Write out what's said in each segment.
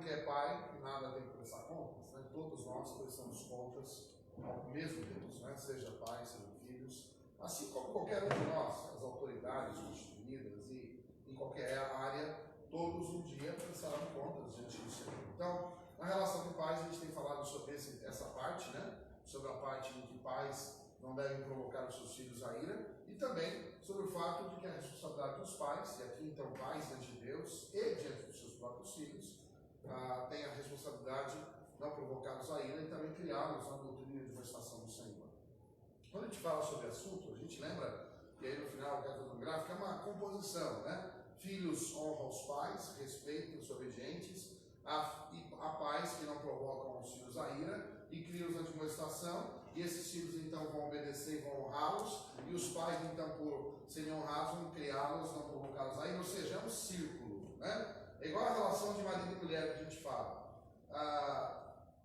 que é pai que nada tem que prestar contas, né? Todos nós prestamos contas ao mesmo Deus, né? Seja pai, seja filhos, assim como qualquer um de nós, as autoridades constituídas e em qualquer área, todos um dia prestarão contas diante do Senhor. Então, na relação com pais, a gente tem falado sobre essa parte, né? Sobre a parte em que pais não devem provocar os seus filhos a ira, e também sobre o fato de que a responsabilidade dos pais, e aqui então pais diante de Deus e diante dos seus próprios filhos, tem a responsabilidade de não provocá-los a ira e também criá-los na doutrina de uma estação do Senhor. Quando a gente fala sobre assunto, a gente lembra que aí no final do capítulo gráfico é uma composição, né? Filhos honram os pais, respeitam os obedientes, há pais que não provocam os filhos a ira e criam-os na admoestação, e esses filhos então vão obedecer e vão honrá-los, e os pais então, por serem honrados, vão criá-los, não provocá-los a ira, ou seja, é um círculo, né? É igual a relação de marido e mulher que a gente fala.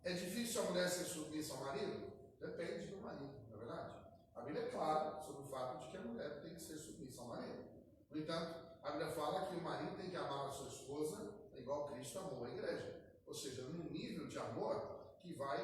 É difícil a mulher ser submissa ao marido? Depende do marido, não é verdade? A Bíblia é clara sobre o fato de que a mulher tem que ser submissa ao marido. No entanto, a Bíblia fala que o marido tem que amar a sua esposa igual Cristo amou a igreja. Ou seja, num nível de amor que vai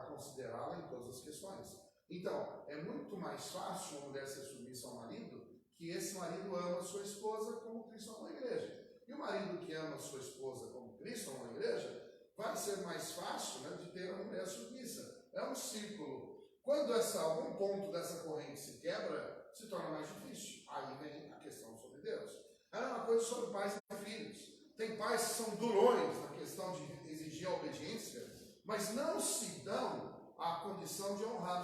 considerá-la em todas as questões. Então, é muito mais fácil uma mulher ser submissa ao marido que esse marido ama a sua esposa como Cristo amou a igreja. E o marido que ama a sua esposa como Cristo amou a igreja, vai ser mais fácil, né, de ter a mulher submissa. É um círculo. Quando algum ponto dessa corrente se quebra, se torna mais difícil. Aí vem a questão sobre Deus. É a mesma coisa sobre pais e filhos. Tem pais que são durões na questão de exigir a obediência, mas não se dão a condição de honrar,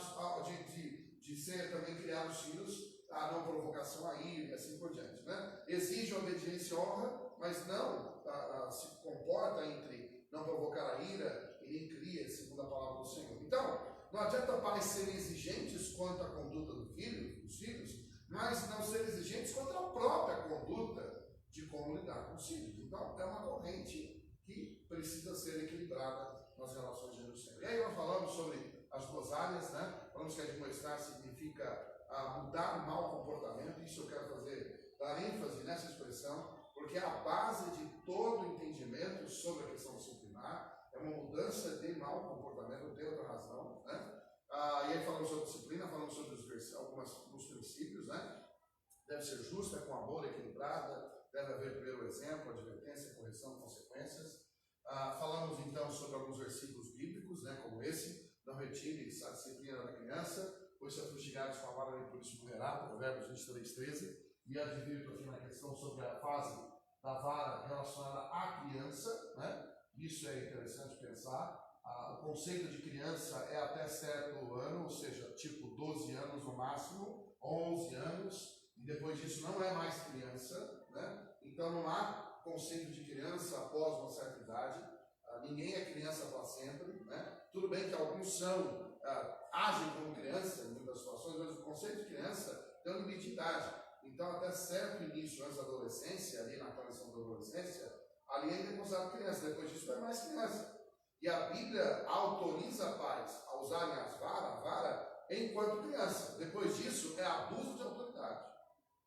de ser também criar os filhos a não provocação a ira e assim por diante, né? Exige a obediência e honra, mas não se comporta entre não provocar a ira e nem cria, segundo a palavra do Senhor. Então, não adianta pais serem exigentes quanto à conduta dos filhos, mas não serem exigentes quanto à própria conduta de como lidar com os filhos. Então, é uma corrente que precisa ser equilibrada nas relações diante do Senhor. E aí nós falamos sobre as duas áreas, né? Falamos que admoestar significa mudar o mau comportamento. Isso eu quero dar ênfase nessa expressão, porque é a base de todo o entendimento sobre a questão disciplinar. É uma mudança de mau comportamento, não tem outra razão, né? E aí falamos sobre disciplina, falamos sobre alguns princípios, né? Deve ser justa, com amor, equilibrada, deve haver primeiro exemplo, advertência, correção, consequências. Falamos então sobre alguns versículos bíblicos, né, como esse: não retire a disciplina da criança, pois se fustigados com a vara nem por isso morrerá, Provérbios 23:13. E advirto aqui na questão sobre a fase da vara relacionada à criança, né? Isso é interessante pensar. O conceito de criança é até certo ano, ou seja, tipo 12 anos no máximo, 11 anos, e depois disso não é mais criança, né? Então não há conceito de criança após uma certa idade. Ninguém é criança para sempre, né? Tudo bem que alguns agem como criança em muitas situações, mas o conceito de criança tem um limite de idade. Então, até certo início, antes da adolescência, ali na transição da adolescência, ali ainda é considerado criança, depois disso não é mais criança. E a Bíblia autoriza pais a usarem a vara enquanto criança. Depois disso é abuso de autoridade.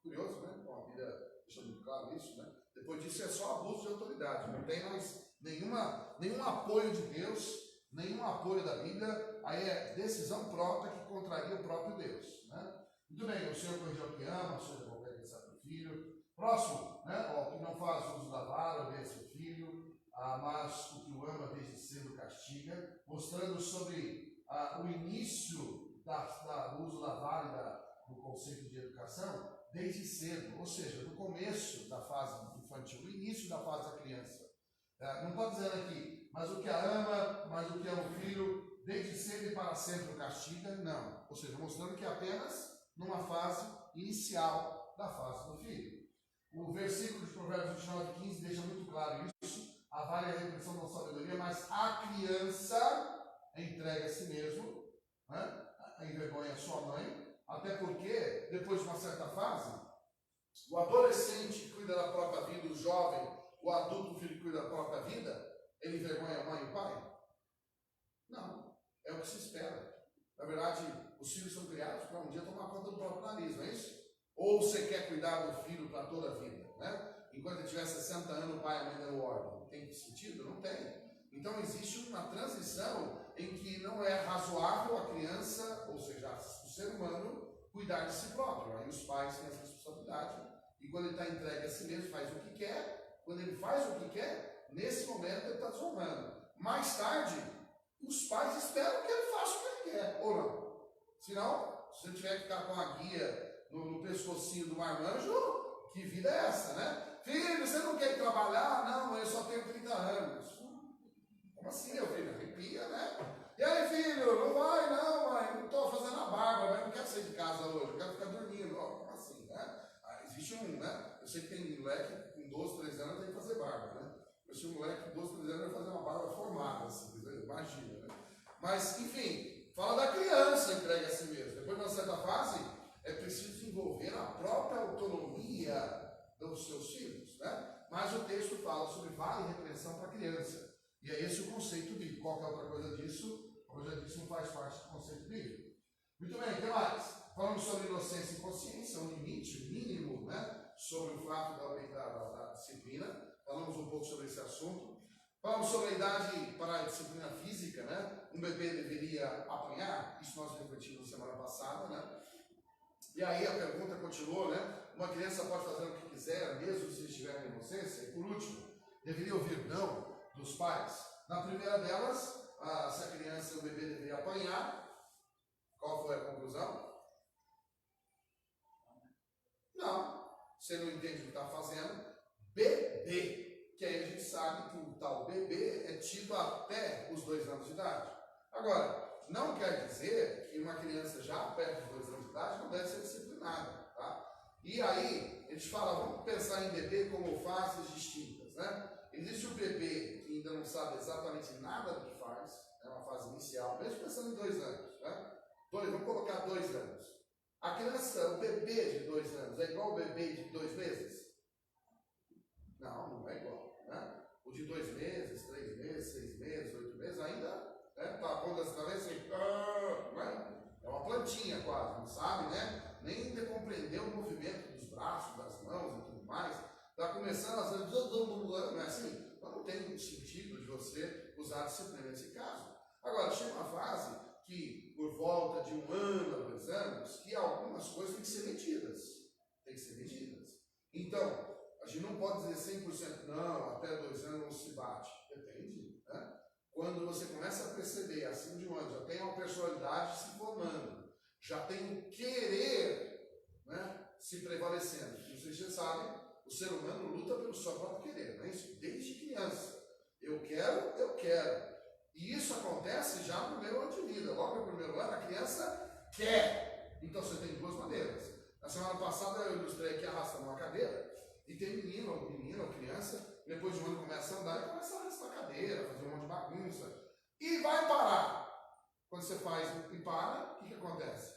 Curioso, né? Bom, a Bíblia deixa muito claro isso, né? Depois disso é só abuso de autoridade. Não tem mais nenhum apoio de Deus, nenhum apoio da Bíblia. Aí é decisão própria que contraria o próprio Deus, né? Muito bem, o Senhor corrige o que ama, o Senhor devolve que sabe o filho. Próximo, né? O que não faz uso da vara, obedece o filho, mas o que o ama desde cedo castiga, mostrando sobre o início do uso da vara e do conceito de educação desde cedo, ou seja, no começo da fase infantil, no início da fase da criança. Não está dizendo aqui, mas o que a ama, mas o que ama o filho, desde cedo e para sempre o castiga, não. Ou seja, mostrando que apenas numa fase inicial da fase do filho. O versículo de Provérbios 29:15 deixa muito claro isso. A vara é a repressão da sabedoria, mas a criança entrega a si mesmo, né? Envergonha a sua mãe, até porque, depois de uma certa fase, o adolescente que cuida da própria vida, o jovem, o adulto, o filho que cuida da própria vida, ele envergonha a mãe e o pai? Não, é o que se espera. Na verdade, os filhos são criados para um dia tomar conta do próprio nariz, não é isso? Ou você quer cuidar do filho para toda a vida, né? enquanto ele tiver 60 anos, o pai e a mãe dando ordem. Tem sentido? Não tem. Então existe uma transição em que não é razoável a criança, ou seja, o ser humano, cuidar de si próprio. Aí os pais têm essa responsabilidade. E quando ele está entregue a si mesmo, faz o que quer. Quando ele faz o que quer, nesse momento ele está desonrando. Mais tarde, os pais esperam que ele faça o que ele quer, ou não. Senão, se você tiver que ficar com a guia no pescocinho do marmanjo, que vida é essa, né? Filho, você não quer ir trabalhar? Não, eu só tenho 30 anos. Como assim, meu filho? Arrepia, né? E aí, filho, não vai? Não, mãe, não estou fazendo a barba, mas não quero sair de casa hoje, eu quero ficar dormindo. Ó, como assim, né? Existe né? Eu sei que tem moleque com 12, 13 anos tem que fazer barba, né? Eu sei um moleque com 12, 13 anos vai fazer uma barba formada, assim, imagina, né? Mas, enfim, fala da criança entregue a si mesmo. Depois de uma certa fase, é preciso desenvolver a própria autonomia dos seus filhos, né? Mas o texto fala sobre vale e repreensão para a criança. E é esse o conceito bíblico. Qualquer outra coisa disso, como eu já disse, não faz parte do conceito bíblico. Muito bem, o que mais? Falamos sobre inocência e consciência, um limite mínimo, né? Sobre o fato da disciplina. Falamos um pouco sobre esse assunto. Falamos sobre a idade para a disciplina física, né? Um bebê deveria apanhar, isso nós refletimos semana passada, né? E aí a pergunta continuou, né? Uma criança pode fazer o que quiser, mesmo se estiver em inocência? E por último, deveria ouvir não dos pais? Na primeira delas, se a criança, o bebê deveria apanhar, qual foi a conclusão? Não. Você não entende o que está fazendo? Bebê. Que aí a gente sabe que o tal bebê é tido até os 2 anos de idade. Agora, não quer dizer que uma criança já perto dos 2 anos de idade não deve ser disciplinada, tá? E aí, eles falam, vamos pensar em bebê como fases distintas, né? Existe o bebê que ainda não sabe exatamente nada do que faz, é uma fase inicial, mesmo pensando em 2 anos, né? Vamos colocar 2 anos. A criança, o bebê de 2 anos, é igual ao bebê de 2 meses? Não, não é igual, né? O de 2 meses, 3 meses, 6 meses, 8 meses, ainda, né? Tá a ponta das cabeças assim, né? É uma plantinha quase, não sabe, né? Nem ainda compreendeu o movimento dos braços, das mãos e tudo mais. Está começando a fazer, não é assim? Mas não tem muito sentido de você usar a disciplina nesse caso. Agora, chega uma fase que, por volta de 1 ano a 2 anos, que algumas coisas têm que ser medidas. Tem que ser medidas. Então, a gente não pode dizer 100%, não, até 2 anos não se bate. Depende, né? Quando você começa a perceber, acima de 1 ano, já tem uma personalidade se formando, já tem o querer, né, se prevalecendo. E vocês já sabem, o ser humano luta pelo seu próprio querer, não é isso? Desde criança. Eu quero. E isso acontece já no primeiro ano de vida. Logo no primeiro ano, a criança quer. Então você tem 2 maneiras. Na semana passada eu ilustrei aqui arrastando uma cadeira. E tem menino, criança, depois de 1 ano começa a andar e começa a arrastar a cadeira, fazer um monte de bagunça. E vai parar. Quando você faz e para, o que acontece?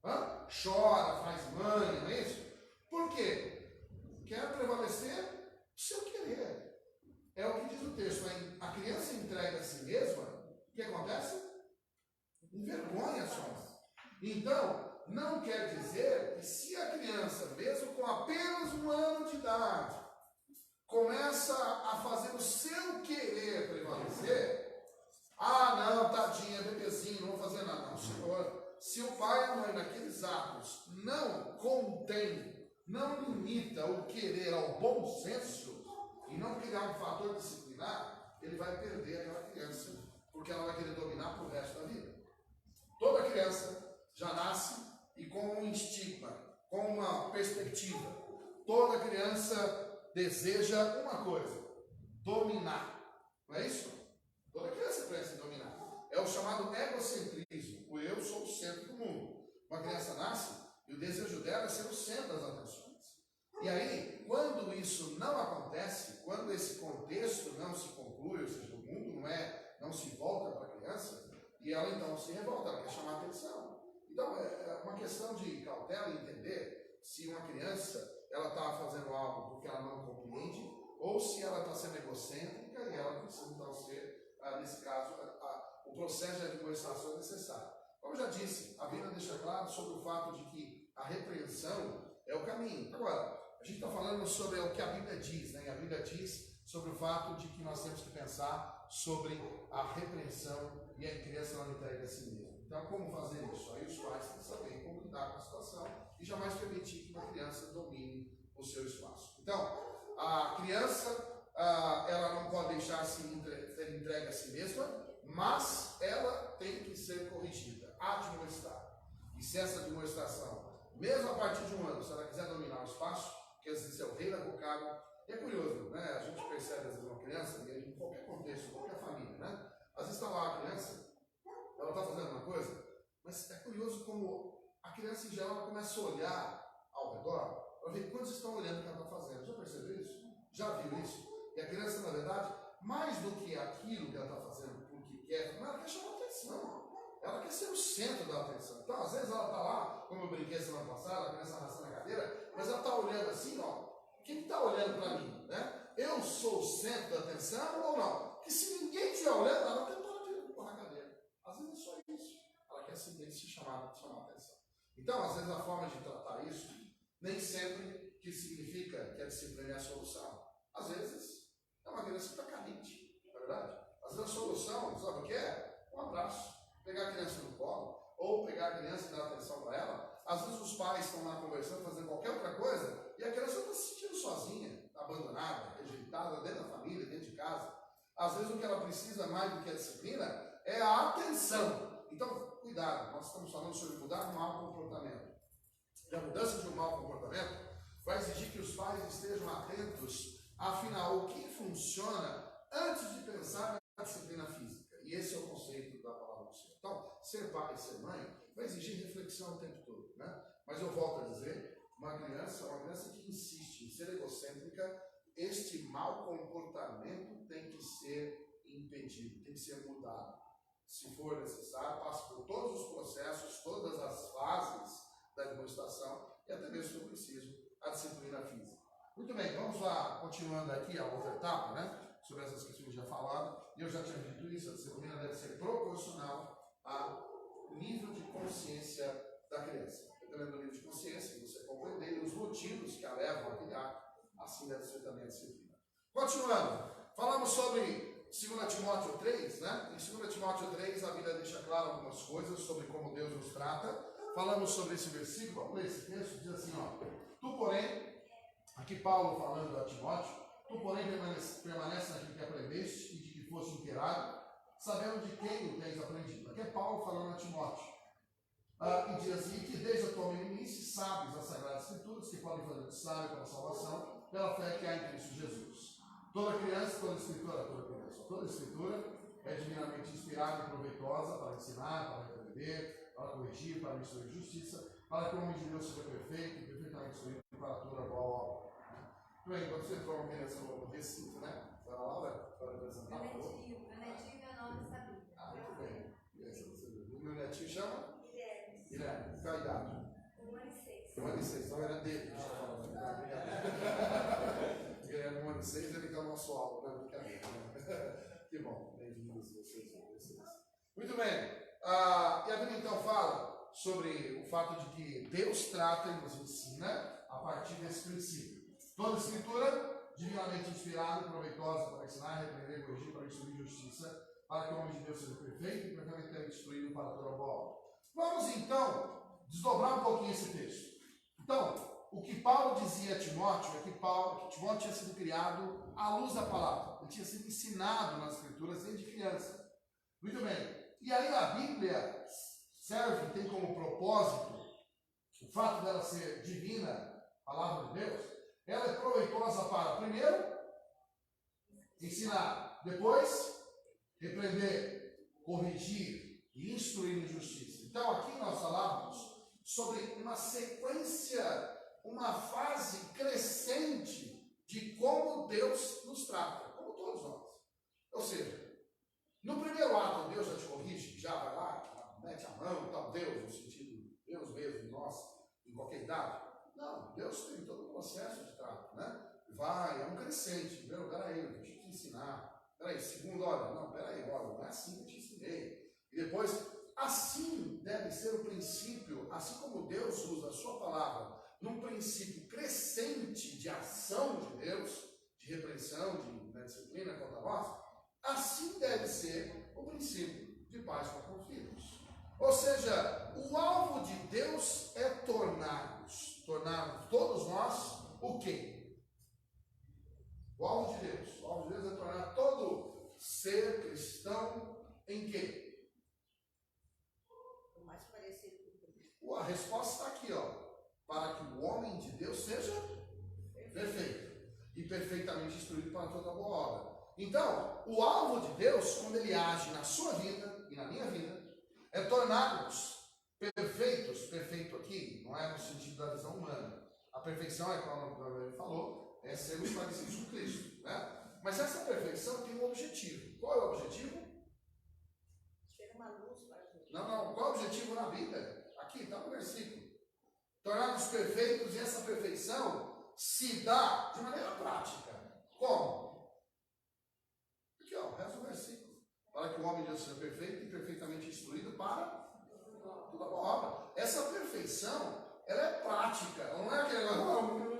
Chora, faz manha, não é isso? Por quê? Quer prevalecer o seu querer. É o que diz o texto. A criança entrega a si mesma, o que acontece? Envergonha só. Então, não quer dizer que se a criança, mesmo com apenas 1 ano de idade, começa a fazer o seu querer prevalecer, não, tadinha, bebezinho, não vou fazer nada. Não, senhor, se o pai e a mãe naqueles atos não contém, não limita o querer ao bom senso, e não criar um fator disciplinar, ele vai perder aquela criança, porque ela vai querer dominar para o resto da vida. Toda criança já nasce e com um estigma, com uma perspectiva. Toda criança deseja uma coisa: dominar. Não é isso? Toda criança pensa em dominar. É o chamado egocentrismo. O eu sou o centro do mundo. Uma criança nasce e o desejo dela é ser o centro das atenções. E aí, quando isso não acontece, quando esse contexto não se conclui, ou seja, o mundo não se volta para a criança, e ela então se revolta, ela quer chamar a atenção. Então, é uma questão de cautela e entender se uma criança ela está fazendo algo porque ela não compreende, ou se ela está sendo egocêntrica e ela precisa então ser, nesse caso, o processo de admoestação é necessário. Como eu já disse, a Bíblia deixa claro sobre o fato de que a repreensão é o caminho. Agora, a gente está falando sobre o que a Bíblia diz, né? E a Bíblia diz sobre o fato de que nós temos que pensar sobre a repreensão e a criança não entrega a si mesma. Então, como fazer isso? Aí os pais têm que saber como lidar com a situação e jamais permitir que uma criança domine o seu espaço. Então, a criança, ela não pode deixar ser entregue a si mesma, mas ela tem que ser corrigida, admoestada. E se essa admoestação, mesmo a partir de 1 ano, se ela quiser dominar o espaço, que às vezes é o rei da cocada, e é curioso, né? A gente percebe às vezes uma criança, em qualquer contexto, em qualquer família, né? Às vezes está lá a criança, ela está fazendo uma coisa, mas é curioso como a criança em geral ela começa a olhar ao redor para ver quantos estão olhando o que ela está fazendo. Já percebeu isso? Já viu isso? E a criança, na verdade, mais do que aquilo que ela está fazendo porque quer, ela quer chamar atenção. Ela quer ser o centro da atenção. Então, às vezes ela está lá, como eu brinquei semana passada, a criança arrastando a cadeira, mas ela está olhando assim, ó. Quem está olhando para mim, né? Eu sou o centro da atenção ou não? Porque se ninguém estiver olhando, ela vai tentar empurrar a cadeira. Às vezes é só isso. Ela quer simplesmente chamar a atenção. Então, às vezes a forma de tratar isso, nem sempre que significa que a disciplina é a solução. Às vezes, é uma criança que está carente, não é verdade? Às vezes a solução, sabe o que é? Um abraço. Pegar a criança no colo, ou pegar a criança e dar atenção para ela. Às vezes os pais estão lá conversando, fazendo qualquer outra coisa, e a criança está se sentindo sozinha, abandonada, rejeitada, dentro da família, dentro de casa. Às vezes o que ela precisa mais do que a disciplina é a atenção. Então, cuidado, nós estamos falando sobre mudar um mau comportamento. E a mudança de um mau comportamento vai exigir que os pais estejam atentos, afinal, o que funciona antes de pensar na disciplina física. E esse é o conceito da palavra do Senhor. Então, ser pai e ser mãe vai exigir reflexão o tempo todo, né? Mas eu volto a dizer, uma criança que insiste em ser egocêntrica, este mau comportamento tem que ser impedido, tem que ser mudado. Se for necessário, passe por todos os processos, todas as fases da demonstração e até mesmo, se for preciso, a disciplina física. Muito bem, vamos lá, continuando aqui a outra etapa, né? Sobre essas questões já faladas, e eu já tinha dito isso, a disciplina deve ser proporcional ao nível de consciência da criança. Dependendo do nível de consciência, você compreender os motivos que a levam a criar, assim deve ser também a disciplina. Continuando, falamos sobre 2 Timóteo 3, né? Em 2 Timóteo 3, a Bíblia deixa claro algumas coisas sobre como Deus nos trata. Falamos sobre esse versículo, vamos ler esse texto, diz assim, ó. Tu, porém, aqui Paulo falando a Timóteo, tu, porém, permanece naquilo que aprendeste e de que foste inteirado, sabendo de quem o tens aprendido. Aqui é Paulo falando a Timóteo. E diz assim, que desde a tua meninice sabes as Sagradas Escrituras, que podem fazer-te sábio para a salvação, pela fé que há em Cristo Jesus. Toda escritura é divinamente inspirada e proveitosa para ensinar, para repreender, para corrigir, para instruir em justiça, para que o homem de Deus seja perfeito e perfeitamente instruído para toda boa obra. Muito bem, quando você entrou uma criança no recinto, né? Vai lá, Laura, para apresentar. Meu netinho é o nome da Bíblia. Muito bem. O meu netinho chama? Guilherme. Qual a idade? 1 ano e 6. 1 ano e 6, então era dele. Guilherme, 1 ano e 6, ele que é o nosso alvo, né? Brincadeira. Que bom, bem-vindos vocês. Muito bem. E a Bíblia então fala sobre o fato de que Deus trata e nos ensina a partir desse princípio. Toda escritura, divinamente inspirada e proveitosa para ensinar, repreender, corrigir, para instruir em justiça, para que o homem de Deus seja perfeito e perfeitamente instruído para toda boa obra. Vamos então desdobrar um pouquinho esse texto. Então, o que Paulo dizia a Timóteo é que Timóteo tinha sido criado à luz da palavra. Ele tinha sido ensinado nas escrituras desde criança. Muito bem. E aí a Bíblia serve, tem como propósito, o fato dela ser divina, palavra de Deus, ela é proveitosa para, primeiro, ensinar, depois, repreender, corrigir e instruir em justiça. Então aqui nós falamos sobre uma sequência, uma fase crescente de como Deus nos trata, como todos nós. Ou seja, no primeiro ato Deus já te corrige, já vai lá, mete a mão, tal, Deus, no sentido, Deus mesmo, nós, em qualquer idade. Não, Deus tem todo um processo de trato, né? Vai, é um crescente. Primeiro, peraí, deixa eu te ensinar. Peraí, segundo, olha, não é assim que eu te ensinei. E depois, assim deve ser o princípio, assim como Deus usa a sua palavra num princípio crescente de ação de Deus, de repreensão, de disciplina contra nós, assim deve ser o princípio de paz para com filhos. Ou seja, o alvo de Deus é tornar-nos todos nós o quê? O alvo de Deus é tornar todo ser cristão em quê? O mais parecido com Cristo. A resposta está aqui, ó. Para que o homem de Deus seja perfeito e perfeitamente instruído para toda boa obra. Então, o alvo de Deus, quando ele age na sua vida e na minha vida, é tornar-nos perfeitos. Perfeito aqui não é no sentido da visão humana. A perfeição é, como ele falou, é sermos parecidos com Cristo, né? Mas essa perfeição tem um objetivo. Qual é o objetivo? Ser uma luz para Jesus. Não. Qual é o objetivo na Bíblia? Aqui, está no versículo. Tornar-nos perfeitos, e essa perfeição se dá de maneira prática. Como? Aqui, ó, resta o versículo. Para que o homem de Deus seja perfeito e perfeitamente instruído para toda boa obra. Essa perfeição, ela é prática. Ela não é aquele...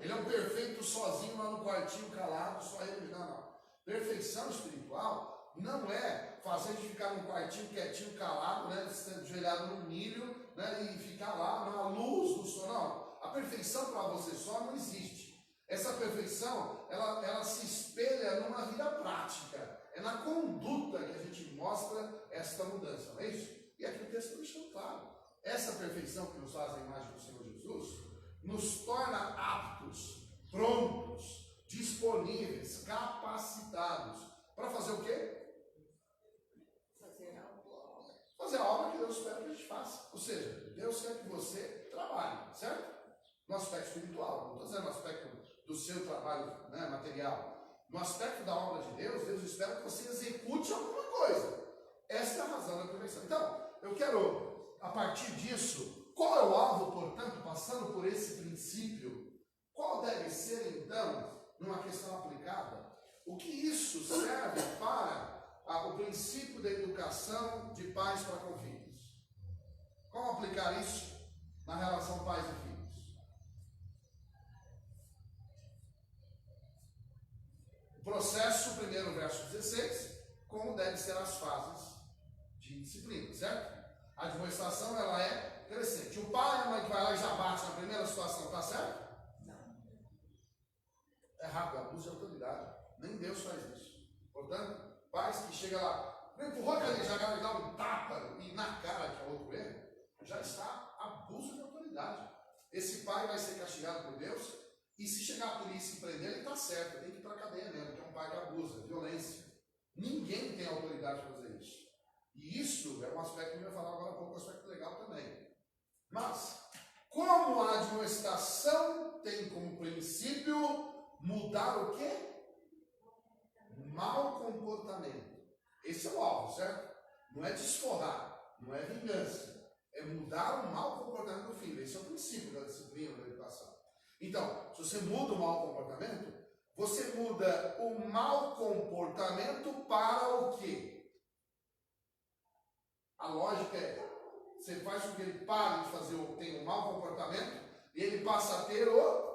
Ele é um perfeito sozinho lá no quartinho, calado, só ele. Não. Perfeição espiritual não é fazer a gente ficar num quartinho quietinho, calado, né, ajoelhado no milho, né, e ficar lá na luz do sol. Não. A perfeição para você só não existe. Essa perfeição, ela se espelha numa vida prática. É na conduta que a gente mostra esta mudança, não é isso? E aqui o texto deixa claro. Essa perfeição que nos faz a imagem do Senhor Jesus nos torna aptos, prontos, disponíveis, capacitados para fazer o quê? Fazer a obra que Deus espera que a gente faça. Ou seja, Deus quer que você trabalhe, certo? No aspecto espiritual, não estou dizendo no aspecto do seu trabalho, né, material. No aspecto da obra de Deus, Deus espera que você execute alguma coisa. Esta é a razão da perfeição. Então, eu quero, a partir disso, qual é o alvo, portanto, passando por esse princípio? Qual deve ser, então, numa questão aplicada? O que isso serve para o princípio da educação de pais para com filhos? Como aplicar isso na relação pais e filhos? O processo, primeiro verso 16, como devem ser as fases de disciplina, certo? A admoestação, ela é crescente. O pai e a mãe que vai lá e já bate na primeira situação, tá certo? Não. É rápido, abuso de autoridade. Nem Deus faz isso. Portanto, pais que chegam lá, empurrou aquele, já dá um tapa e na cara que é outro erro, já está abuso de autoridade. Esse pai vai ser castigado por Deus, e se chegar a polícia e prender, ele está certo, tem que ir para a cadeia mesmo, que é um pai que abusa, violência. Ninguém tem autoridade para fazer isso. E isso é um aspecto que eu ia falar agora há pouco, um aspecto legal também. Mas, como a admoestação tem como princípio mudar o quê? Mau comportamento. Esse é o alvo, certo? Não é desforrar, não é vingança. É mudar o mau comportamento do filho. Esse é o princípio da disciplina, da educação. Então, se você muda o mau comportamento, você muda o mau comportamento para o quê? A lógica é, você faz com que ele pare de fazer tem um mau comportamento e ele passa a ter o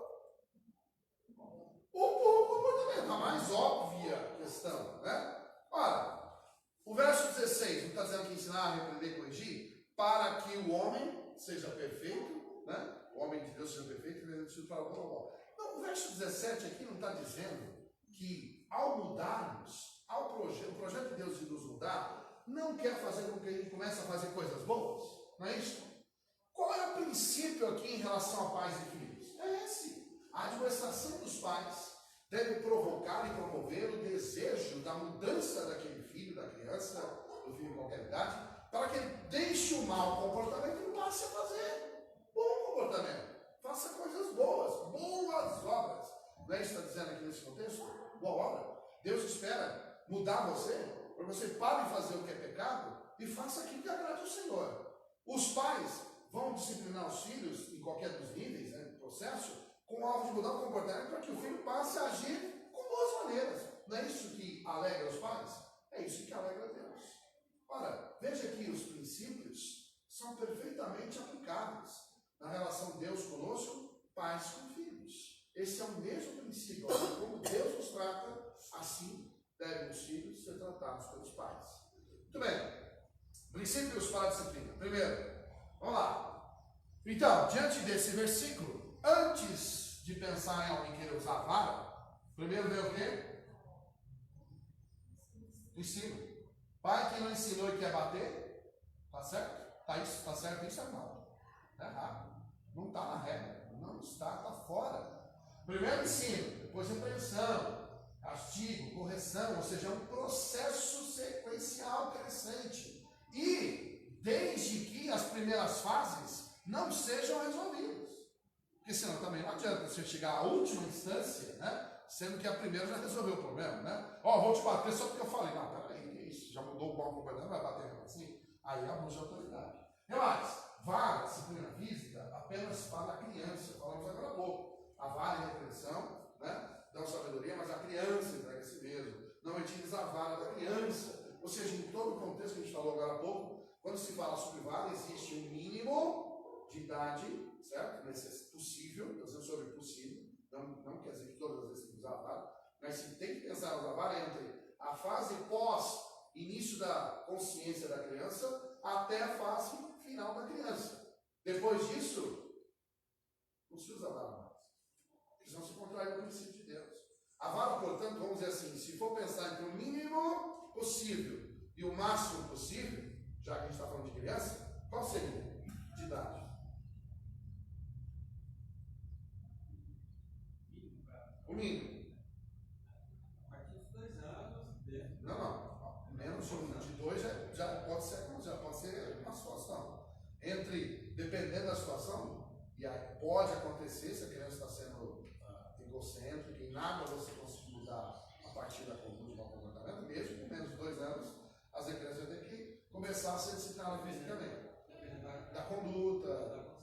bom comportamento, a mais óbvia questão, né? Ora, o verso 16, não está dizendo que ensinar, repreender, corrigir, para que o homem seja perfeito, né? O homem de Deus seja perfeito e ele para o bom. Não, o verso 17 aqui não está dizendo que ao mudarmos, o projeto de Deus de nos mudar, não quer fazer com que a gente comece a fazer coisas boas, não é isso? Qual é o princípio aqui em relação a pais e filhos? É esse. A admoestação dos pais deve provocar e promover o desejo da mudança daquele filho, da criança, do filho de qualquer idade, para que ele deixe o mau comportamento e passe a fazer bom comportamento. Faça coisas boas, boas obras. Não é isso que está dizendo aqui nesse contexto? Boa obra. Deus espera mudar você, para você pare de fazer o que é pecado e faça aquilo que agrade ao Senhor. Os pais vão disciplinar os filhos em qualquer dos níveis, né, do processo, com o alvo de mudar o comportamento para que o filho passe a agir com boas maneiras. Não é isso que alegra os pais? É isso que alegra Deus. Ora, veja que os princípios são perfeitamente aplicáveis. na relação Deus conosco, pais com filhos. Esse é o mesmo princípio. Como Deus nos trata, assim devem os filhos ser tratados pelos pais. Muito bem. Princípios para a disciplina. Primeiro, vamos lá. Então, diante desse versículo, antes de pensar em alguém querer usar a vara, primeiro vem o quê? Ensino. Pai que não ensinou e quer bater, tá certo? Tá certo isso ou não? Tá errado. Não está na regra. Não está fora. Primeiro ensino, depois repreensão, castigo, correção, ou seja, é um processo sequencial crescente. E desde que as primeiras fases não sejam resolvidas. Porque senão também não adianta você chegar à última instância, né? Sendo que a primeira já resolveu o problema, né? Vou te bater só porque eu falei. Não, peraí, que isso? Já mudou o mal comportamento, vai bater assim? Aí é abuso de autoridade. Relax, vara, disciplina física, apenas para a criança. Falamos agora há pouco. A vara e a repreensão, né? Dão sabedoria, mas a criança entrega a si mesmo. Não utiliza a vara da criança. Ou seja, em todo o contexto que a gente falou agora há pouco, quando se fala sobre vara, existe um mínimo de idade, certo? Possível, estou dizendo sobre possível, não quer dizer que todas as vezes tem que usar a vara, mas se tem que pensar usar a vara entre a fase pós-início da consciência da criança até a fase final da criança. Depois disso, não se usa a vara mais, porque senão se contrai o princípio de Deus. A vara, portanto, vamos dizer assim, se for pensar entre o mínimo possível e o máximo possível, já que a gente está falando de criança, qual seria de idade? O mínimo. A partir dos 2 anos. Não. Menos de 2 já pode ser uma situação. Dependendo da situação, e aí pode acontecer se a criança está sendo egocêntrica, em nada você conseguir mudar a partir da conduta do comportamento, mesmo com menos de 2 anos, as crianças vão ter que começar a ser disciplinadas fisicamente. Da conduta,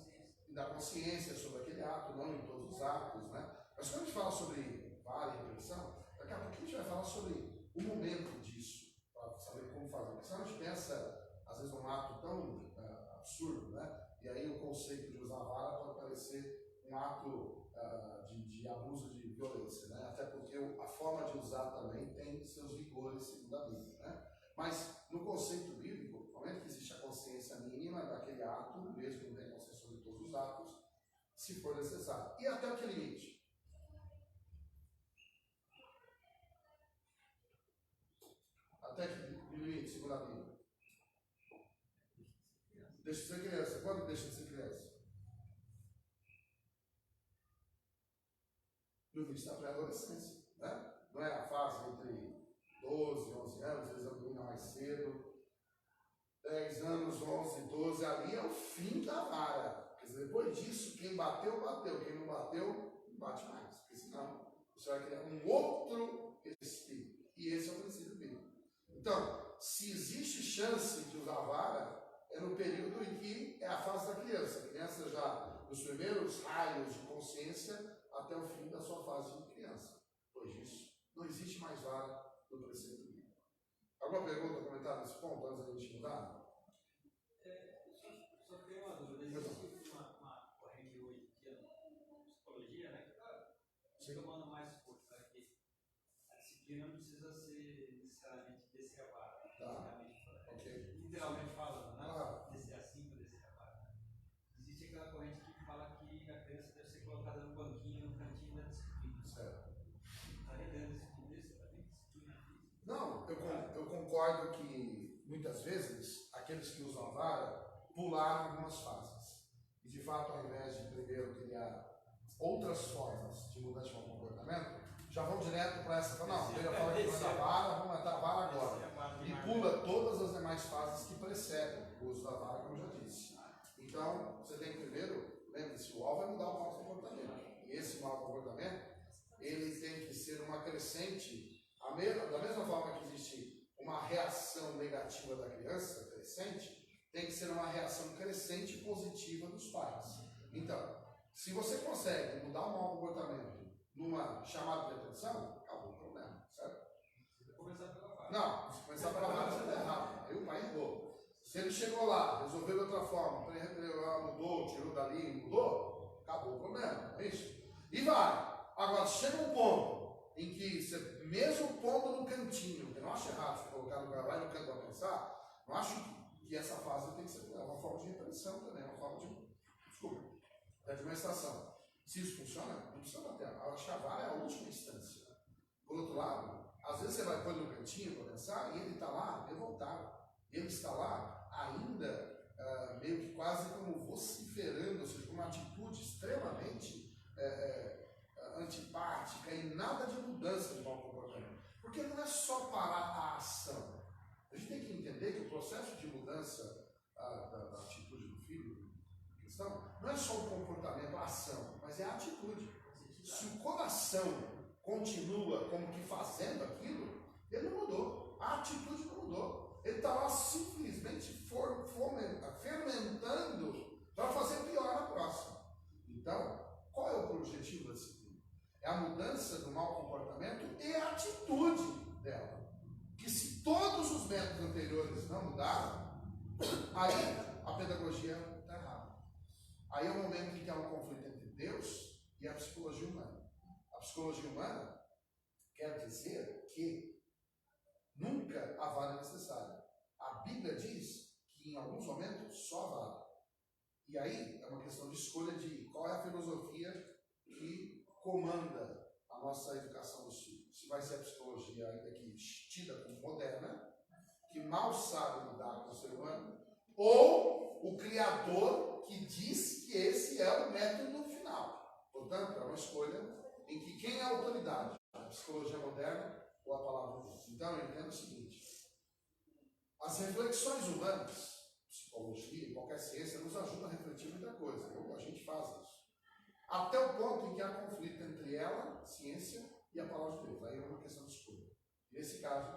da consciência sobre aquele ato, não em todos os atos, né? Mas quando a gente fala sobre vara e repreensão, daqui a pouquinho a gente vai falar sobre o momento disso, para saber como fazer. Porque senão a gente pensa, às vezes, num ato tão absurdo, né? E aí o conceito de usar a vara pode parecer um ato de abuso de violência, né? Até porque a forma de usar também tem seus rigores, segundo a Bíblia, né? Mas no conceito bíblico, no momento que existe a consciência mínima daquele ato, mesmo que não tenha consciência sobre todos os atos, se for necessário. E até que limite? Até que limite, segundo a Bíblia? Deixa de ser criança. Quando deixa de ser criança? No início da pré-adolescência, né? Não é a fase entre 12 e 11 anos, eles dominam mais cedo. 10 anos, 11, 12, ali é o fim da vara. Quer dizer, depois disso, quem bateu, bateu. Quem não bateu, não bate mais. Porque senão, você vai criar um outro espírito. E esse é o princípio bíblico. Então, se existe chance de usar a vara, é no período em que é a fase da criança. A criança já, nos primeiros raios de consciência, até o fim da sua fase de criança. Depois disso, não existe mais vara no preceito bíblico. Alguma pergunta, comentário nesse ponto, antes da gente mudar? Só tenho uma dúvida. Existe uma corrente hoje na psicologia, né, que está tomando mais força, né, que a disciplina não precisa ser necessariamente descer a vara. Tá. Ok. Literalmente falando, né? Ah. Descer acima, descer a vara. Né? Existe aquela corrente que fala que a criança deve ser colocada no banquinho, no cantinho da disciplina. Certo. Estaria dentro desse também, disciplina física? Não, eu concordo que muitas vezes aqueles que usam a vara pularam algumas fases. E de fato, ao invés de primeiro criar outras formas de mudança de comportamento, já vão direto para essa. Não, eu falo que da vara, vamos matar a vara agora. E pula todas as demais fases que precedem o uso da vara, como eu já disse. Então, você tem que primeiro, lembre-se, o alvo é mudar o mau comportamento. E esse mau comportamento, ele tem que ser uma crescente. Da mesma forma que existe uma reação negativa da criança, crescente, tem que ser uma reação crescente positiva dos pais. Então, se você consegue mudar o mau comportamento numa chamada de atenção, acabou o problema, certo? Começar pela vara. Não, se começar pela vara, você está errado. Aí o pai errou. Se ele chegou lá, resolveu de outra forma, mudou, tirou dali, mudou, acabou o problema, não é isso? E vai. Agora, chega um ponto em que você, mesmo pondo no cantinho, eu não acho errado você colocar no lugar, vai no canto para pensar, não acho que essa fase tem que ser uma forma de repreensão também, uma forma de administração. Se isso funciona, não precisa bater. Acho que a vara é a última instância. Por outro lado, às vezes você vai pôr no cantinho para pensar e ele está lá revoltado. Ele está lá ainda meio que quase como vociferando, ou seja, com uma atitude extremamente antipática e nada de mudança de mau comportamento. Porque não é só parar a ação. A gente tem que entender que o processo de mudança da atitude do filho cristão não é só o comportamento, a ação, mas é a atitude. Se o coração continua como que fazendo aquilo, ele não mudou. A atitude não mudou. Ele está lá simplesmente fermentando para fazer pior na próxima. Então, qual é o objetivo da disciplina? É a mudança do mau comportamento e a atitude dela. Que se todos os métodos anteriores não mudaram, aí a pedagogia está errada. Aí é o momento em que há um conflito entre Deus e a psicologia humana. A psicologia humana quer dizer que nunca a vara é necessária. A Bíblia diz que em alguns momentos só a vara. E aí é uma questão de escolha de qual é a filosofia que comanda a nossa educação dos filhos. Se vai ser a psicologia ainda que tida como moderna, que mal sabe lidar com o ser humano, ou o Criador que diz que esse é o método final. Portanto, é uma escolha em que quem é a autoridade? A psicologia moderna ou a palavra de Deus? Então, eu entendo o seguinte: as reflexões humanas, psicologia, qualquer ciência, nos ajudam a refletir muita coisa. A gente faz isso. Até o ponto em que há conflito entre ela, ciência, e a palavra de Deus. Aí é uma questão de escolha. Nesse caso,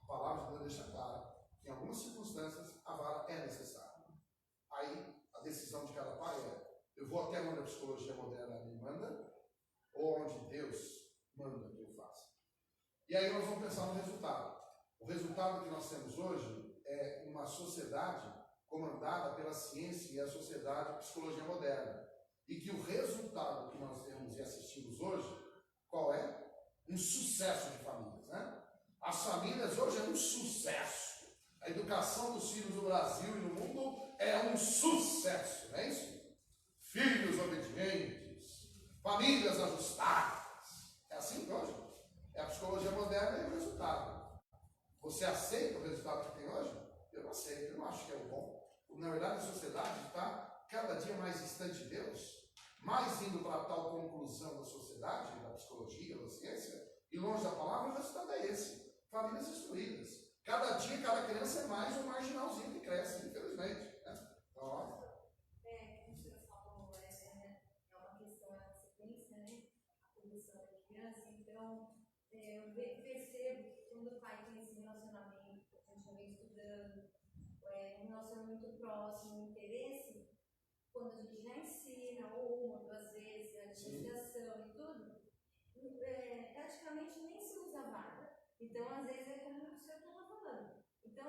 a palavra de Deus deixa claro que em algumas circunstâncias a vara é necessária. Aí a decisão de cada pai é: eu vou até onde a psicologia moderna me manda, ou onde Deus manda que eu faça. E aí nós vamos pensar no resultado. O resultado que nós temos hoje é uma sociedade comandada pela ciência e a sociedade a psicologia moderna. E que o resultado que nós temos e assistimos hoje, qual é? Um sucesso de famílias, né? As famílias hoje é um sucesso. A educação dos filhos no Brasil e no mundo é um sucesso, não é isso? Filhos obedientes, famílias ajustadas. É assim que hoje? É a psicologia moderna e o resultado. Você aceita o resultado que tem hoje? Eu não aceito, eu não acho que é o bom. Na verdade, a sociedade está cada dia mais distante de Deus, mais indo para a tal conclusão da sociedade, da psicologia, da ciência, e longe da palavra. O resultado é esse: famílias destruídas. Cada dia, cada criança é mais um marginalzinho que cresce, infelizmente. Né? Então, ó. Como você falou, é uma questão da sequência, né? A produção da criança. Então, eu percebo que quando o pai tem esse relacionamento, a gente vem estudando, um relacionamento muito próximo, um interesse, quando a gente já ensina uma, duas vezes, a administração e tudo, praticamente nem se usa vara. Então, às vezes, é como o senhor estava falando. Então,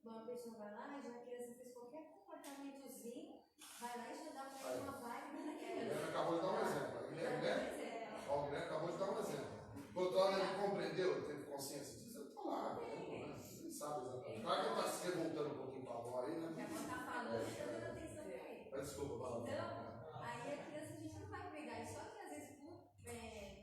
uma pessoa vai lá, já a criança fez qualquer comportamentozinho, vai lá e já dá para ela uma vara. O Guilherme acabou de dar um exemplo. O Guilherme acabou de dar um exemplo. Por outro lado, ele compreendeu, teve consciência disso, ele está lá, ele sabe exatamente. Claro que ele está se revoltando um pouquinho para a avó aí, né? Está falando, está dando atenção para ele. Desculpa, fala. Então, aí a criança a gente não vai pegar, e só que às vezes por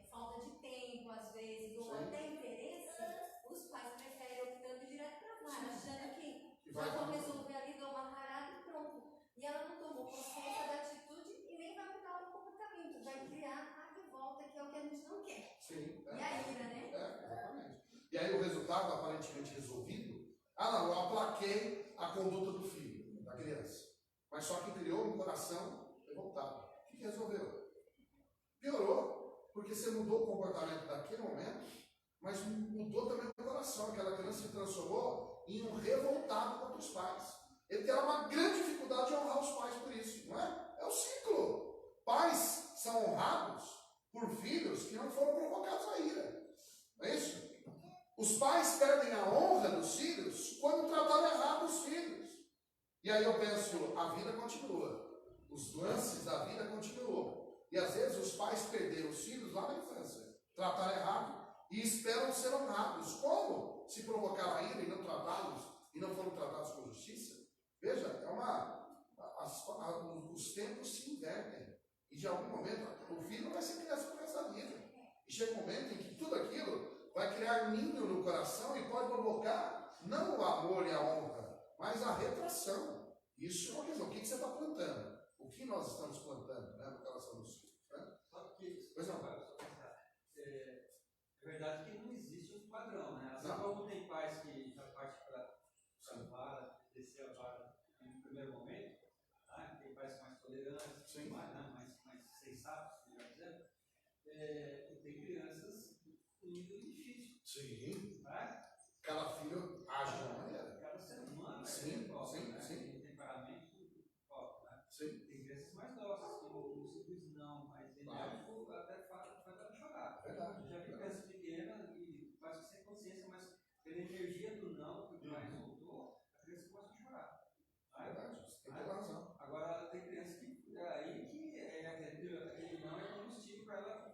falta de tempo, às vezes, ou até interesse, os pais preferem optando direto para a vara, achando que vão resolver ali, dão uma parada e pronto. E ela não tomou consciência da atitude e nem vai mudar o comportamento, vai criar a revolta, que é o que a gente não quer. Sim. E a ira, né? Exatamente. E aí o resultado aparentemente resolvido: eu aplaquei a conduta do filho, da criança. Mas só que criou um coração revoltado. O que resolveu? Piorou, porque você mudou o comportamento daquele momento, mas mudou também o coração. Aquela criança se transformou em um revoltado contra os pais. Ele terá uma grande dificuldade de honrar os pais por isso, não é? É o ciclo. Pais são honrados por filhos que não foram provocados à ira. Não é isso? Os pais perdem a honra dos filhos quando trataram errado os filhos. E aí eu penso, a vida continua. Os lances da vida continuam. E às vezes os pais perderam os filhos lá na infância, trataram errado e esperam ser honrados. Como? Se provocaram a ira e não tratá-los, e não foram tratados com justiça. Veja, os tempos se invertem. E de algum momento, o filho não vai ser criança por essa vida. E chega um momento em que tudo aquilo vai criar ninho no coração e pode provocar não o amor e a honra, mas a retração. Isso é uma questão. O que você está plantando? O que nós estamos plantando, né, no coração dos filhos? Né? Só que, pois não. É verdade que não existe um padrão, né? Assim Não. como tem pais que já partem para a vara, descer a vara no primeiro momento, tá? Tem pais mais tolerantes, mais sensatos, melhor dizendo, e tem crianças com nível difícil. Sim. Tá? Cada filho age de uma maneira. Cada ser humano sim, próprio, sim, né? sim. Tem temperamento próprio, né? Sim. Tem crianças mais dóceis, que um simples não, mais enérgico, até faz ela chorar. Verdade. Eu já vi criança pequena e quase sem consciência, mas pela energia do não que o pai soltou, a criança começa a chorar. Tá? Verdade, você tem toda razão. Agora, tem criança que aquele não é combustível para ela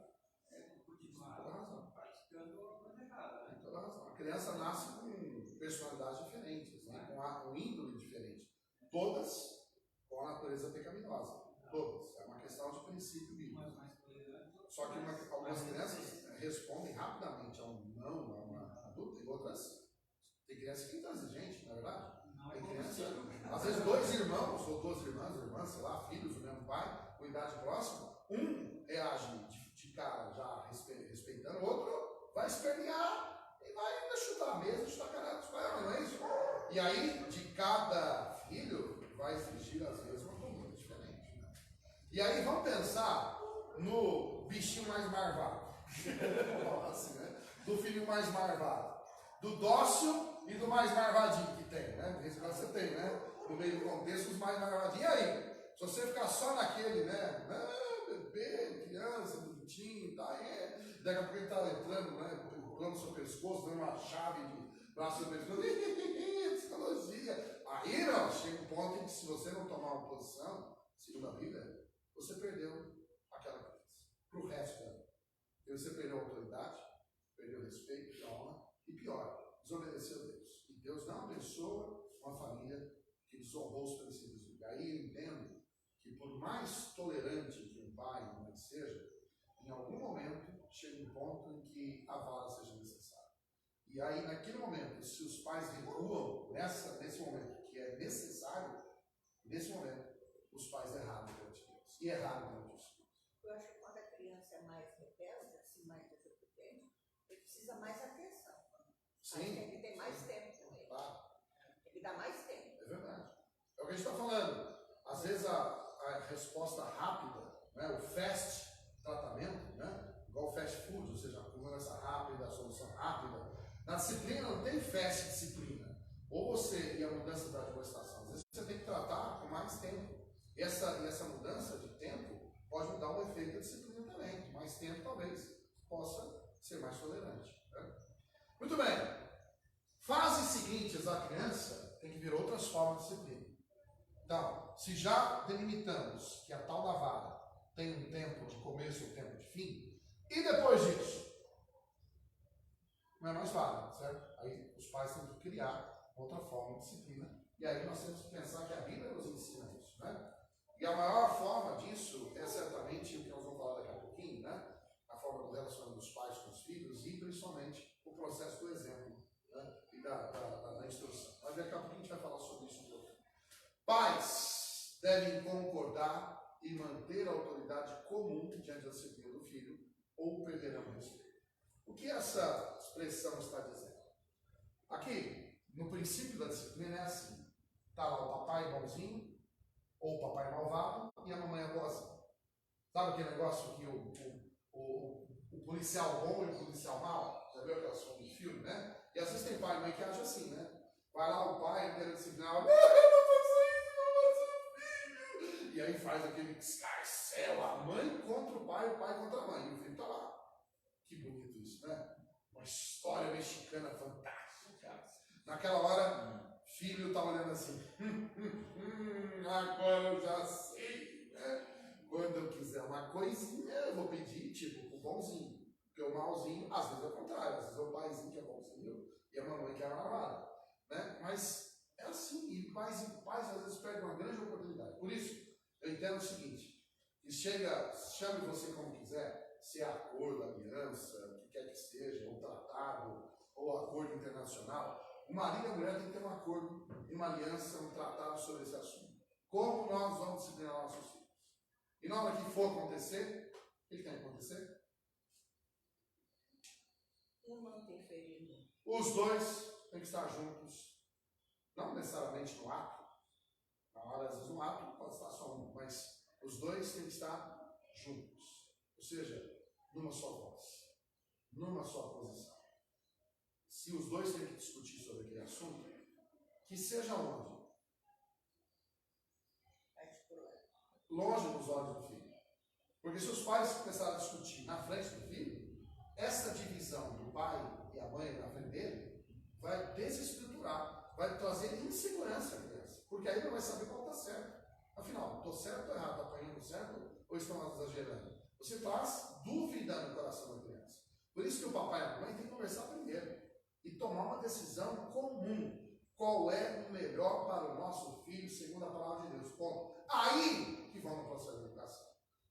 continuar praticando a coisa errada. Né? Tem toda razão. A criança nasce com personalidades diferentes, né? Com um índole diferente. Todas com a natureza pecaminosa. Todas. É uma questão de princípio bíblico. Só que algumas crianças respondem rapidamente a um não, a uma adulta, e outras. Tem criança que é intransigente, não é verdade? Tem criança, às vezes 2 irmãos, ou 2 irmãs, sei lá, filhos do mesmo pai, com idade próxima, um reage de cara já respeitando, o outro vai espernear e vai ainda chutar a mesa, chutar a cara dos pais, não é isso? E aí, de cada filho, vai exigir às vezes uma conduta diferente. Né? E aí, vamos pensar no bichinho mais marvado, vamos falar assim, né? Do filho mais marvado, do dócil e do mais marvadinho que tem, né? Nesse caso você tem, né? No meio do contexto, os mais marvadinhos. E aí? Se você ficar só naquele, né? Bebê, criança, bonitinho, tá aí. Daqui a pouco ele tá entrando, né? Pulando no seu pescoço, dando uma chave de braço no pescoço. Psicologia. Aí, não, chega um ponto em que se você não tomar uma posição, segundo a Bíblia, você perdeu aquela criança. Pro resto dela. E você perdeu a autoridade, perdeu o respeito, a honra, e pior, desobedeceu a Deus. E Deus não abençoa uma família que desonrou os princípios bíblicos. Aí eu entendo que por mais tolerante que um pai e uma mãe seja, em algum momento chega um ponto em que a vara seja necessária. E aí, naquele momento, se os pais recuam nesse momento que é necessário, nesse momento, os pais erraram diante de Deus. E erraram diante dos filhos. Eu acho que quando a criança é mais rebelde, assim, mais desobediente, ele precisa mais atenção. Sim. Tem que ter mais tempo com ele. Tá. Tem que dar mais tempo. É verdade. É o que a gente está falando. Às vezes a resposta rápida, né, o fast tratamento, né, igual o fast food, ou seja, a conversa rápida, a solução rápida. Na disciplina não tem fast disciplina. Ou você, e a mudança da admoestação, às vezes você tem que tratar com mais tempo. E essa mudança de tempo pode mudar o efeito da disciplina também. Mais tempo talvez possa ser mais tolerante. Né? Muito bem. Fases seguintes da criança tem que vir outras formas de disciplina. Então, se já delimitamos que a tal da vara tem um tempo de começo e um tempo de fim, e depois disso, não é mais vara, certo? Aí os pais têm que criar outra forma de disciplina, e aí nós temos que pensar que a Bíblia nos ensina isso, né? E a maior forma disso é certamente o que nós vamos falar daqui a pouquinho, né? A forma do relacionamento dos pais com os filhos e principalmente o processo do exemplo, né? E da instrução. Mas daqui a pouquinho a gente vai falar sobre isso um pouco. Pais devem concordar e manter a autoridade comum diante da disciplina do filho ou perderão o respeito. O que essa expressão está dizendo? Aqui, no princípio da disciplina é assim. Está lá o papai bonzinho ou o papai malvado e a mamãe boazinha. Sabe aquele negócio que o policial bom e o policial mau? Já viu aquelas formas de filme, né? E às vezes tem pai e mãe que age assim, né? Vai lá o pai querendo disciplinar, não faça isso, não faça filho. E aí faz aquele escarcel, a mãe contra o pai contra a mãe. E o filho está lá. Que bonito isso, né? Uma história mexicana fantástica. Naquela hora, Filho tá olhando assim, agora eu já sei, né? Quando eu quiser uma coisinha, eu vou pedir, tipo, o bonzinho. Porque o malzinho, às vezes é o contrário, às vezes é o paizinho que é bonzinho e a mamãe que é malvada, né? Mas é assim, e pais às vezes perdem uma grande oportunidade. Por isso, eu entendo o seguinte, que chame você como quiser, se é acordo, aliança, o que quer que seja, ou tratado, ou acordo internacional, o marido e a mulher têm que ter um acordo, uma aliança, um tratado sobre esse assunto. Como nós vamos disciplinar nossos filhos? E na hora que for acontecer, o que tem que acontecer? Não interferindo. Os dois têm que estar juntos, não necessariamente no ato. Na hora, às vezes, no ato pode estar só um, mas os dois têm que estar juntos. Ou seja, numa só voz, numa só posição. Se os dois têm que discutir sobre aquele assunto, que seja onde? Longe dos olhos do filho. Porque se os pais começarem a discutir na frente do filho, essa divisão do pai e a mãe na frente dele vai desestruturar, vai trazer insegurança à criança. Porque aí não vai saber qual está certo. Afinal, estou certo ou errado? Estou apanhando certo ou estão exagerando? Você traz dúvida no coração da criança. Por isso que o papai e a mãe têm que conversar primeiro e tomar uma decisão comum. Qual é o melhor para o nosso filho, segundo a palavra de Deus? Ponto. Aí que vão no processo de educação.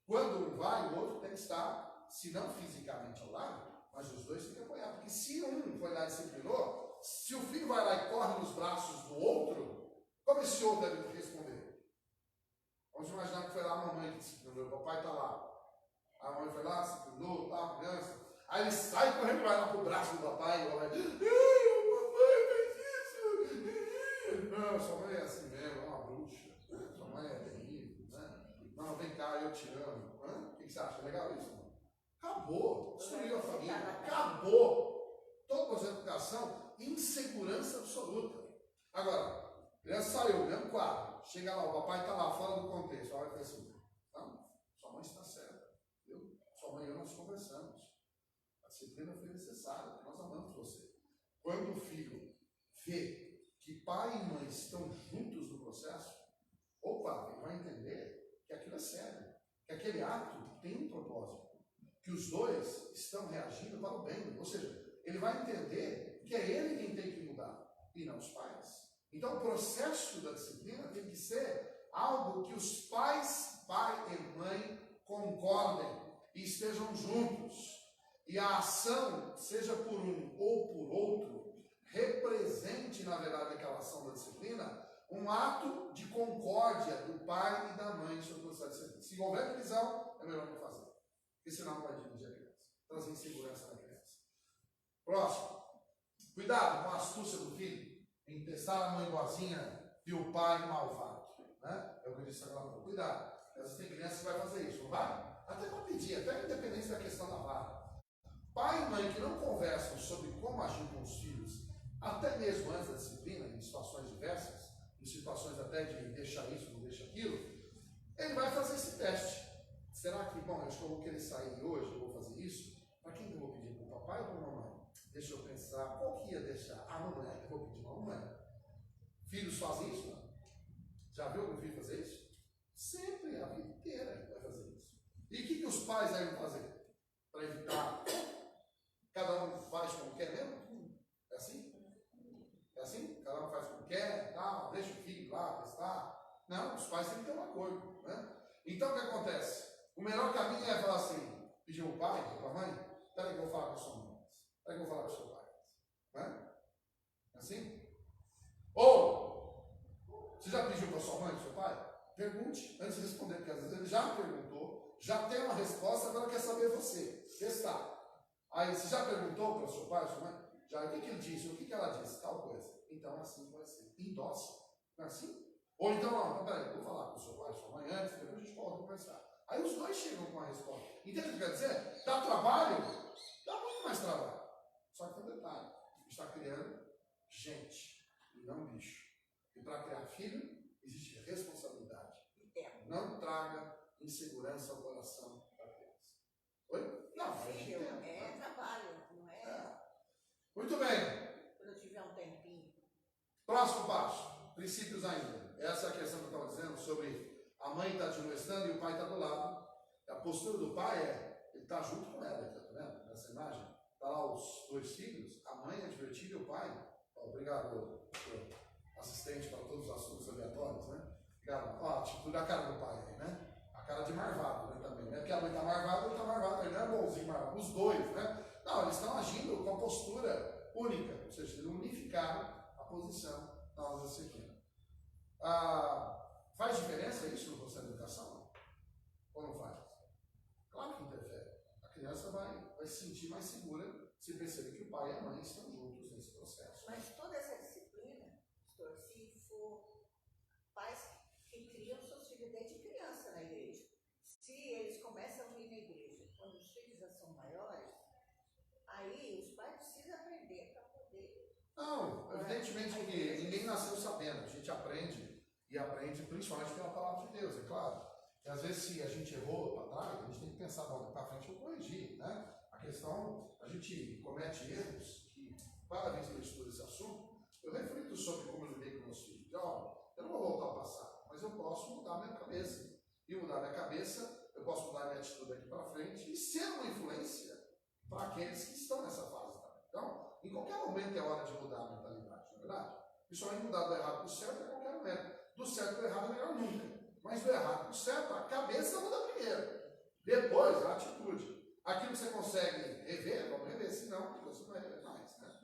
Quando um vai, o outro tem que estar, se não fisicamente ao lado, mas os dois têm que apoiar. Porque se um foi lá e disciplinou, se o filho vai lá e corre nos braços do outro, como esse outro deve responder? Vamos imaginar que foi lá a mamãe que disciplinou, o papai está lá. A mãe foi lá, disciplinou, tá, a criança. Aí ele sai correndo, vai lá pro braço do papai, e o papai, não, sua mãe é assim mesmo, é uma bruxa. Sua mãe é terrível, né? Não, vem cá, eu te amo. O que você acha? Legal isso, não? Acabou. Destruiu a família. Acabou. Todo o processo de educação, insegurança absoluta. Agora, a criança saiu, mesmo quadro. Chega lá, o papai está lá, fora do contexto. Olha assim, não, sua mãe está certa. Viu? Sua mãe e eu nós conversamos. A disciplina foi necessária, porque nós amamos você. Quando o filho vê que pai e mãe estão juntos no processo, opa, ele vai entender que aquilo é sério, que aquele ato tem um propósito, que os dois estão reagindo para o bem, ou seja, ele vai entender que é ele quem tem que mudar, e não os pais. Então o processo da disciplina tem que ser algo que os pais, pai e mãe, concordem e estejam juntos, e a ação, seja por um ou por outro, represente, na verdade, aquela ação da disciplina, um ato de concórdia do pai e da mãe sobre o processo de disciplina. Se houver divisão, é melhor não fazer, porque senão vai dividir a criança, trazer insegurança na criança. Próximo. Cuidado com a astúcia do filho em testar a mãe boazinha e o pai malvado. Né? É o que eu disse agora. Cuidado. Às vezes tem criança que vai fazer isso, não vai? Até para pedir, até independente da questão da vara. Pai e mãe que não conversam sobre como agir com os filhos, até mesmo antes da disciplina, em situações diversas, em situações até de deixar isso, não deixa aquilo, ele vai fazer esse teste. Será que, bom, acho que eu vou querer sair hoje, eu vou fazer isso? Para quem que eu vou pedir? Para o papai ou para a mamãe? Deixa eu pensar, qual que ia deixar? A mamãe, eu vou pedir para a mamãe. Filhos fazem isso? Não? Já viu algum filho fazer isso? Sempre, a vida inteira ele vai fazer isso. E o que os pais devem fazer? Para evitar, cada um faz como quer mesmo? É assim? É assim? Cada um faz como quer, tal, deixa o filho lá, testar. Não, os pais têm que ter um acordo. Né? Então o que acontece? O melhor caminho é falar assim, pedir ao pai, para a mãe, peraí que eu vou falar com a sua mãe. Peraí que eu vou falar com o seu pai. Né? É assim? Ou, você já pediu para sua mãe, para o seu pai? Pergunte antes de responder, porque às vezes ele já perguntou, já tem uma resposta, agora quer saber você. Testar. Aí, você já perguntou para o seu pai, para sua mãe? Já, o que ele disse? O que ela disse? Tal coisa. Então, assim vai ser. Endossa. Não é assim? Ou então, não, peraí, vou falar com o seu pai, sua mãe antes, depois a gente pode conversar. Aí os dois chegam com a resposta. Entende o que quer dizer? Dá trabalho? Dá muito mais trabalho. Só que tem um detalhe. A gente está criando gente, e não bicho. E para criar filho, existe responsabilidade. Não traga insegurança ao coração da criança. Oi? Não, filho, é trabalho, não é? Muito bem. Quando eu tiver um tempinho. Próximo passo, princípios ainda. Essa é a questão que eu estava dizendo sobre a mãe estar admoestando e o pai está do lado. A postura do pai ele está junto com ela, tá vendo? Nessa imagem. Está lá os dois filhos, a mãe advertida e o pai. Obrigado, assistente para todos os assuntos aleatórios, né? Obrigado. Ó, a atitude da cara do pai aí, né? A cara de marvado, né, também, né? Porque a mãe está marvada, ele está marvado, ele não é bonzinho, marvado. Os dois, né? Não, eles estão agindo com a postura única, ou seja, eles unificaram a posição na hora da disciplina. Faz diferença isso no processo de educação? Ou não faz? Claro que interfere. A criança vai se sentir mais segura se perceber que o pai e a mãe estão juntos nesse processo. Mas toda essa disciplina, se for pais que criam seus filhos desde criança na igreja, se eles começam a vir na igreja quando os filhos já são maiores, aí os pais precisam aprender para poder. Não, evidentemente que ninguém nasceu sabendo, a gente aprende e aprende principalmente pela palavra de Deus, é claro. E às vezes se a gente errou para trás, a gente tem que pensar, bom, para frente eu corrigir, né? A questão, a gente comete erros que, cada vez que eu estudo esse assunto, eu reflito sobre como eu lidei com meus filhos. Olha, eu não vou voltar ao passado, mas eu posso mudar minha cabeça. E mudar minha cabeça, eu posso mudar minha atitude aqui para frente e ser uma influência para aqueles que estão nessa fase também. Então, em qualquer momento é hora de mudar a mentalidade, não é verdade? Principalmente mudar do errado para o certo é qualquer momento. Do certo para o errado é melhor nunca. Mas do errado para o certo, a cabeça muda primeiro. Depois, a atitude. Aquilo que você consegue rever, vamos rever. Se não, você não vai rever mais. Né?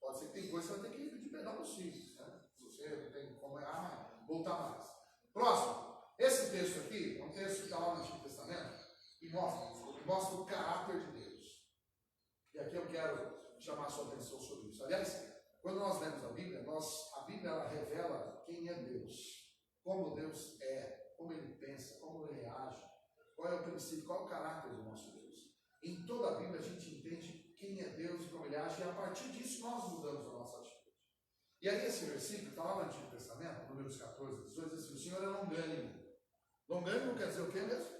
Pode ser que tem coisa que você vai ter que pedir perdão para os filhos. Né? Se você não tem como errar, voltar mais. Próximo. Esse texto aqui é um texto que está lá no Antigo Testamento e mostra o caráter de Deus. E aqui eu quero chamar a sua atenção sobre isso. Aliás, quando nós lemos a Bíblia ela revela quem é Deus, como Deus é, como Ele pensa, como Ele reage, qual é o princípio, qual é o caráter do nosso Deus. Em toda a Bíblia a gente entende quem é Deus e como Ele age, e a partir disso nós mudamos a nossa atitude. E aí esse versículo está lá no Antigo Testamento, Números 14, 18, diz assim: o Senhor é longânimo. Longânimo quer dizer o quê mesmo?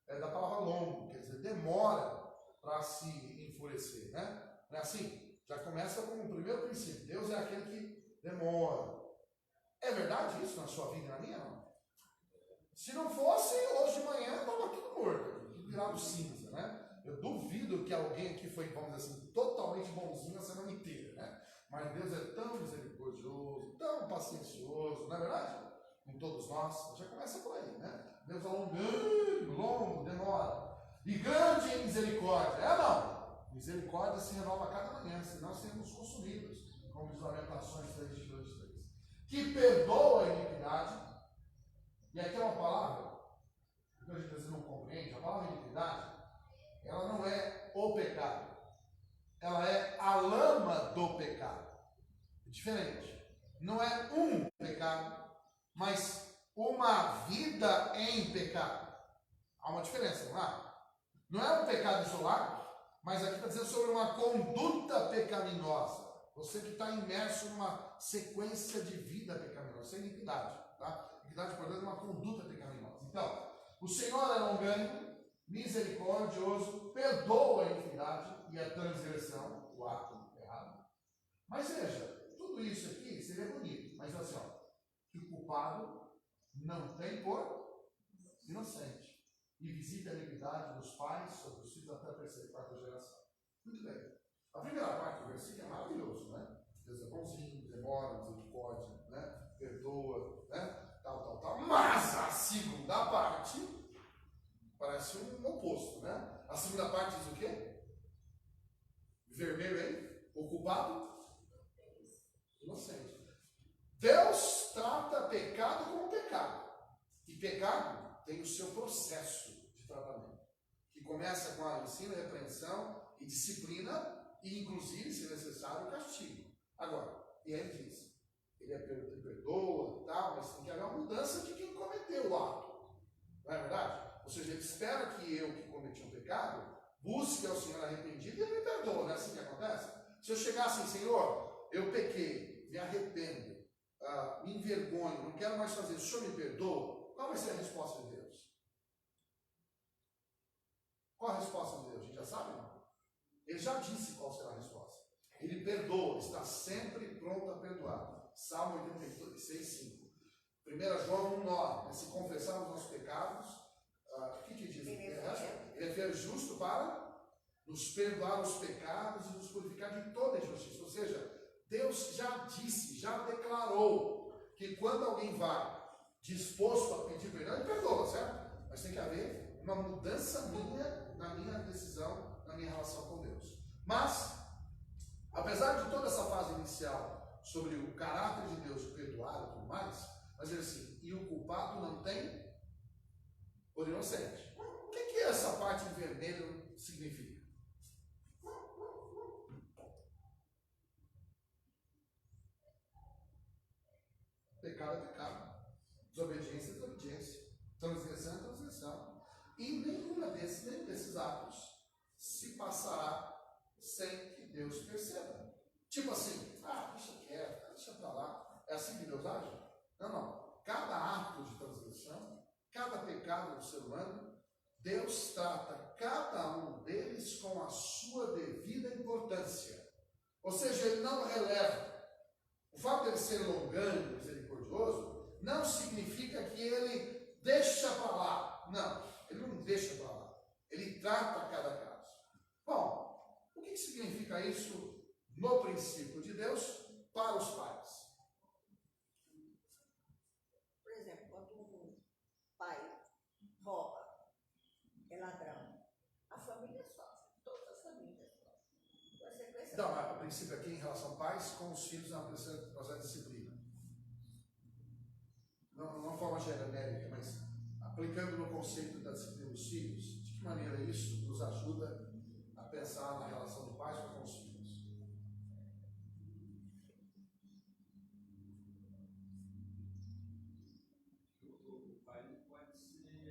É da palavra longo, quer dizer, demora para se enfurecer, né? Não é assim? Já começa com o primeiro princípio. Deus é aquele que demora. É verdade isso na sua vida e na minha? Não? Se não fosse, hoje de manhã estava tudo morto, tudo virado cinza, né? Eu duvido que alguém aqui foi, vamos dizer assim, totalmente bonzinho a semana inteira, né? Mas Deus é tão misericordioso, tão paciencioso, não é verdade? Com todos nós, já começa por aí, né? Deus é longo, demora. E grande em misericórdia. É não? Misericórdia se renova a cada manhã, senão nós seremos consumidos, como diz Lamentações 3:23. Que perdoa a iniquidade. E aqui é uma palavra que a gente às vezes não compreende. A palavra iniquidade, ela não é o pecado. Ela é a lama do pecado. É diferente. Não é um pecado, mas uma vida em pecado. Há uma diferença, não há? Não é um pecado isolado, mas aqui está dizendo sobre uma conduta pecaminosa. Você que está imerso numa sequência de vida pecaminosa, sem iniquidade. Tá? Iniquidade, portanto, é uma conduta pecaminosa. Então, o Senhor é longânimo, misericordioso, perdoa a iniquidade e a transgressão, o ato errado. Mas veja, tudo isso aqui seria bonito, mas assim, ó, que o culpado não tem por inocente. E visita a iniquidade dos pais sobre os filhos até a terceira e quarta geração. Muito bem. A primeira parte do versículo é maravilhoso, né? Deus é bonzinho, demora, misericórdia, né? Perdoa, né? Tal. Mas a segunda parte parece um oposto, né? A segunda parte diz o quê? Vermelho aí, o culpado inocente. Deus trata pecado como pecado. E pecado tem o seu processo de tratamento, que começa com a ensino, repreensão e disciplina, e inclusive, se necessário, castigo. Agora, e aí ele diz, ele perdoa, tal, mas tem que haver uma mudança de quem cometeu o ato. Não é verdade? Ou seja, ele espera que eu, que cometi um pecado, busque ao Senhor arrependido e ele me perdoa. Não é assim que acontece? Se eu chegar assim, Senhor, eu pequei, me arrependo, me envergonho, não quero mais fazer, o Senhor me perdoa, qual vai ser a resposta de Deus? Qual a resposta de Deus? A gente já sabe, não? Ele já disse qual será a resposta. Ele perdoa, está sempre pronto a perdoar. Salmo 86, 5. 1 João 1,9. Se confessarmos nossos pecados, o que diz? Ele é justo para nos perdoar os pecados e nos purificar de toda injustiça. Ou seja, Deus já disse, já declarou que quando alguém vai disposto a pedir perdão, ele perdoa, certo? Mas tem que haver uma mudança minha na minha decisão, na minha relação com Deus. Mas, apesar de toda essa fase inicial sobre o caráter de Deus, perdoar e tudo mais, mas ele assim, e o culpado não tem por inocente. O que essa parte em vermelho significa? Pecado é pecado. Desobediência é desobediência. Transgressão é transgressão. E nenhum desses atos se passará sem que Deus perceba. Tipo assim, deixa quieto, deixa pra lá. É assim que Deus age? Não. Cada ato de transgressão, cada pecado do ser humano, Deus trata cada um deles com a sua devida importância. Ou seja, ele não releva. O fato de ele ser longânimo, misericordioso, não significa que ele deixa para lá. Não, ele não deixa para lá. Ele trata cada caso. Bom, o que significa isso no princípio de Deus para os pais? Por exemplo, quando um pai rouba, é ladrão, a família sofre, todas as famílias sofrem. Então, o princípio aqui em relação a pais com os filhos é um processo de disciplina. Não de uma forma genérica, mas aplicando no conceito da disciplina dos filhos, de que maneira isso nos ajuda a pensar na relação do pai com os filhos? O pai não pode